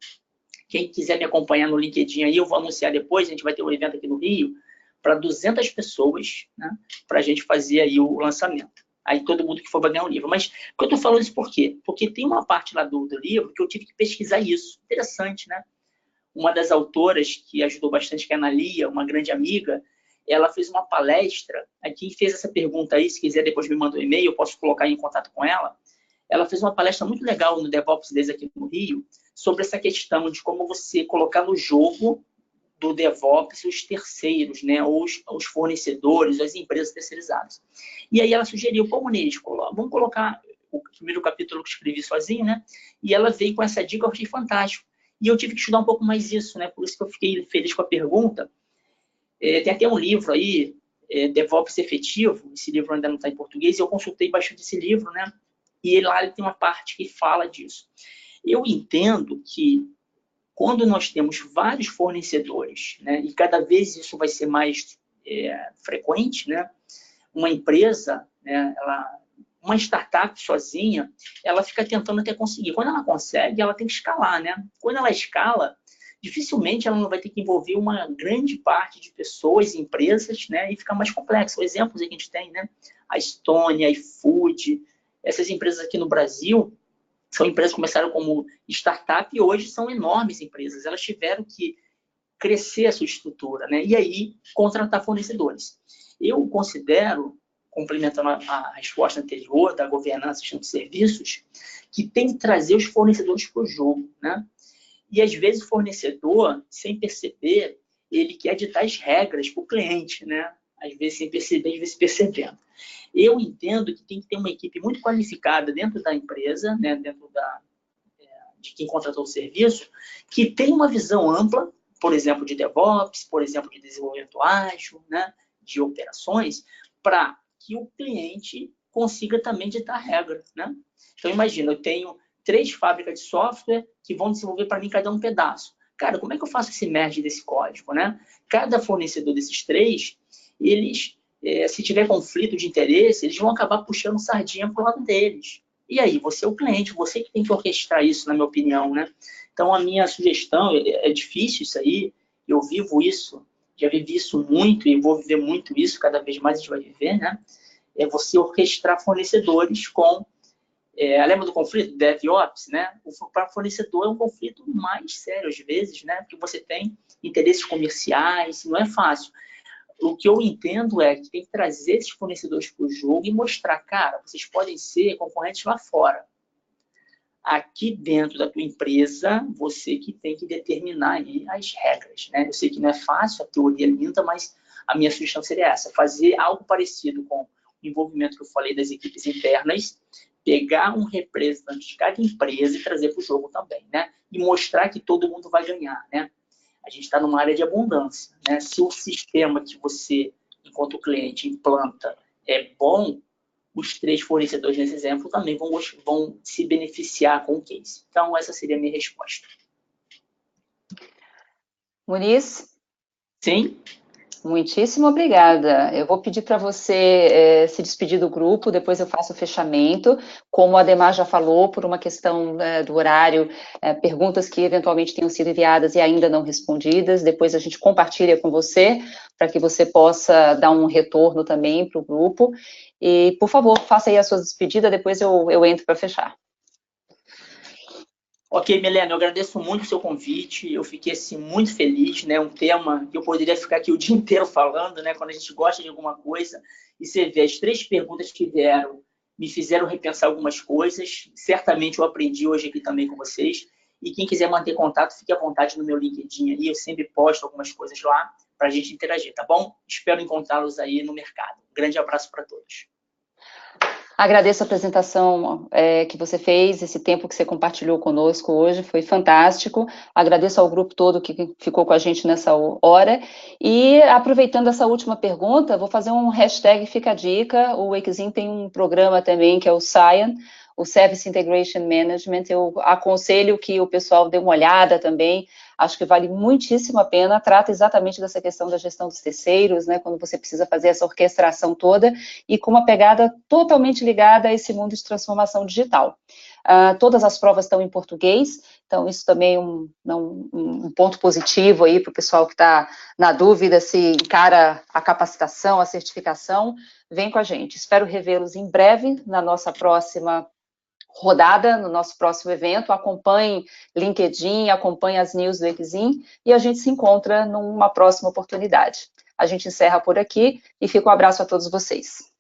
Quem quiser me acompanhar no LinkedIn aí, eu vou anunciar depois, a gente vai ter um evento aqui no Rio, para 200 pessoas, né? Para a gente fazer aí o lançamento. Aí todo mundo que for vai ganhar um livro. Mas eu estou falando isso por quê? Porque tem uma parte lá do livro que eu tive que pesquisar isso. Interessante, né? Uma das autoras que ajudou bastante, que é a Analia, uma grande amiga, ela fez uma palestra. Quem fez essa pergunta aí, se quiser depois me manda um e-mail, eu posso colocar em contato com ela. Ela fez uma palestra muito legal no DevOps Days aqui no Rio, sobre essa questão de como você colocar no jogo do DevOps os terceiros, né, os fornecedores, as empresas terceirizadas. E aí ela sugeriu, pô, Muniz, vamos colocar o primeiro capítulo que eu escrevi sozinho, né? E ela veio com essa dica, eu achei fantástico. E eu tive que estudar um pouco mais isso, né? Por isso que eu fiquei feliz com a pergunta. Tem até um livro aí, DevOps Efetivo, esse livro ainda não está em português, e eu consultei bastante esse livro, né? E lá ele tem uma parte que fala disso. Eu entendo que quando nós temos vários fornecedores, né, e cada vez isso vai ser mais frequente, né, uma empresa, né, uma startup sozinha, ela fica tentando até conseguir. Quando ela consegue, ela tem que escalar, né? Quando ela escala, dificilmente ela não vai ter que envolver uma grande parte de pessoas e empresas, né, e fica mais complexo. Exemplos que a gente tem, né? A Estônia, a iFood, essas empresas aqui no Brasil, são empresas que começaram como startup e hoje são enormes empresas. Elas tiveram que crescer a sua estrutura, né? E aí contratar fornecedores. Eu considero, complementando a resposta anterior da governança de serviços, que tem que trazer os fornecedores para o jogo, né? E às vezes o fornecedor, sem perceber, ele quer ditar as regras para o cliente, né? Às vezes sem perceber, às vezes percebendo. Eu entendo que tem que ter uma equipe muito qualificada dentro da empresa, né, dentro de quem contratou o serviço, que tem uma visão ampla, por exemplo, de DevOps, por exemplo, de desenvolvimento ágil, né, de operações para que o cliente consiga também ditar regra, né? Então, imagina, eu tenho 3 fábricas de software que vão desenvolver para mim cada um pedaço. Cara, como é que eu faço esse merge desse código, né? Cada fornecedor desses 3, eles, se tiver conflito de interesse, eles vão acabar puxando sardinha para o lado deles. E aí, você é o cliente, você que tem que orquestrar isso, na minha opinião, né? Então, a minha sugestão, é difícil isso aí, eu vivo isso, já vivi isso muito e vou viver muito isso, cada vez mais a gente vai viver, né? É você orquestrar fornecedores com... lembra do conflito DevOps, né? Para fornecedor é um conflito mais sério, às vezes, né? Porque você tem interesses comerciais, não é fácil. O que eu entendo é que tem que trazer esses fornecedores para o jogo e mostrar, cara, vocês podem ser concorrentes lá fora. Aqui dentro da tua empresa, você que tem que determinar aí as regras, né? Eu sei que não é fácil, a teoria é linda, mas a minha sugestão seria essa, fazer algo parecido com o envolvimento que eu falei das equipes internas, pegar um representante de cada empresa e trazer para o jogo também, né? E mostrar que todo mundo vai ganhar, né? A gente está numa área de abundância, né? Se o sistema que você, enquanto cliente, implanta é bom, os 3 fornecedores nesse exemplo também vão se beneficiar com o case. Então, essa seria a minha resposta. Muniz? Sim? Muitíssimo obrigada. Eu vou pedir para você se despedir do grupo, depois eu faço o fechamento. Como a Ademar já falou, por uma questão do horário, perguntas que eventualmente tenham sido enviadas e ainda não respondidas, depois a gente compartilha com você, para que você possa dar um retorno também para o grupo. E, por favor, faça aí a sua despedida, depois eu entro para fechar. Ok, Milena, eu agradeço muito o seu convite, eu fiquei assim, muito feliz, né? Um tema que eu poderia ficar aqui o dia inteiro falando, né? Quando a gente gosta de alguma coisa, e você vê as 3 perguntas que vieram, me fizeram repensar algumas coisas, certamente eu aprendi hoje aqui também com vocês, e quem quiser manter contato, fique à vontade no meu LinkedIn aí, eu sempre posto algumas coisas lá para a gente interagir, tá bom? Espero encontrá-los aí no mercado. Um grande abraço para todos. Agradeço a apresentação que você fez, esse tempo que você compartilhou conosco hoje, foi fantástico. Agradeço ao grupo todo que ficou com a gente nessa hora. E, aproveitando essa última pergunta, vou fazer um hashtag Fica a Dica. O Exim tem um programa também, que é o SIAN, o Service Integration Management. Eu aconselho que o pessoal dê uma olhada também. Acho que vale muitíssimo a pena, trata exatamente dessa questão da gestão dos terceiros, né, quando você precisa fazer essa orquestração toda, e com uma pegada totalmente ligada a esse mundo de transformação digital. Todas as provas estão em português, então isso também é um ponto positivo aí para o pessoal que está na dúvida se encara a capacitação, a certificação, vem com a gente. Espero revê-los em breve na nossa próxima rodada, no nosso próximo evento. Acompanhe LinkedIn, acompanhe as news do Exim e a gente se encontra numa próxima oportunidade. A gente encerra por aqui e fica um abraço a todos vocês.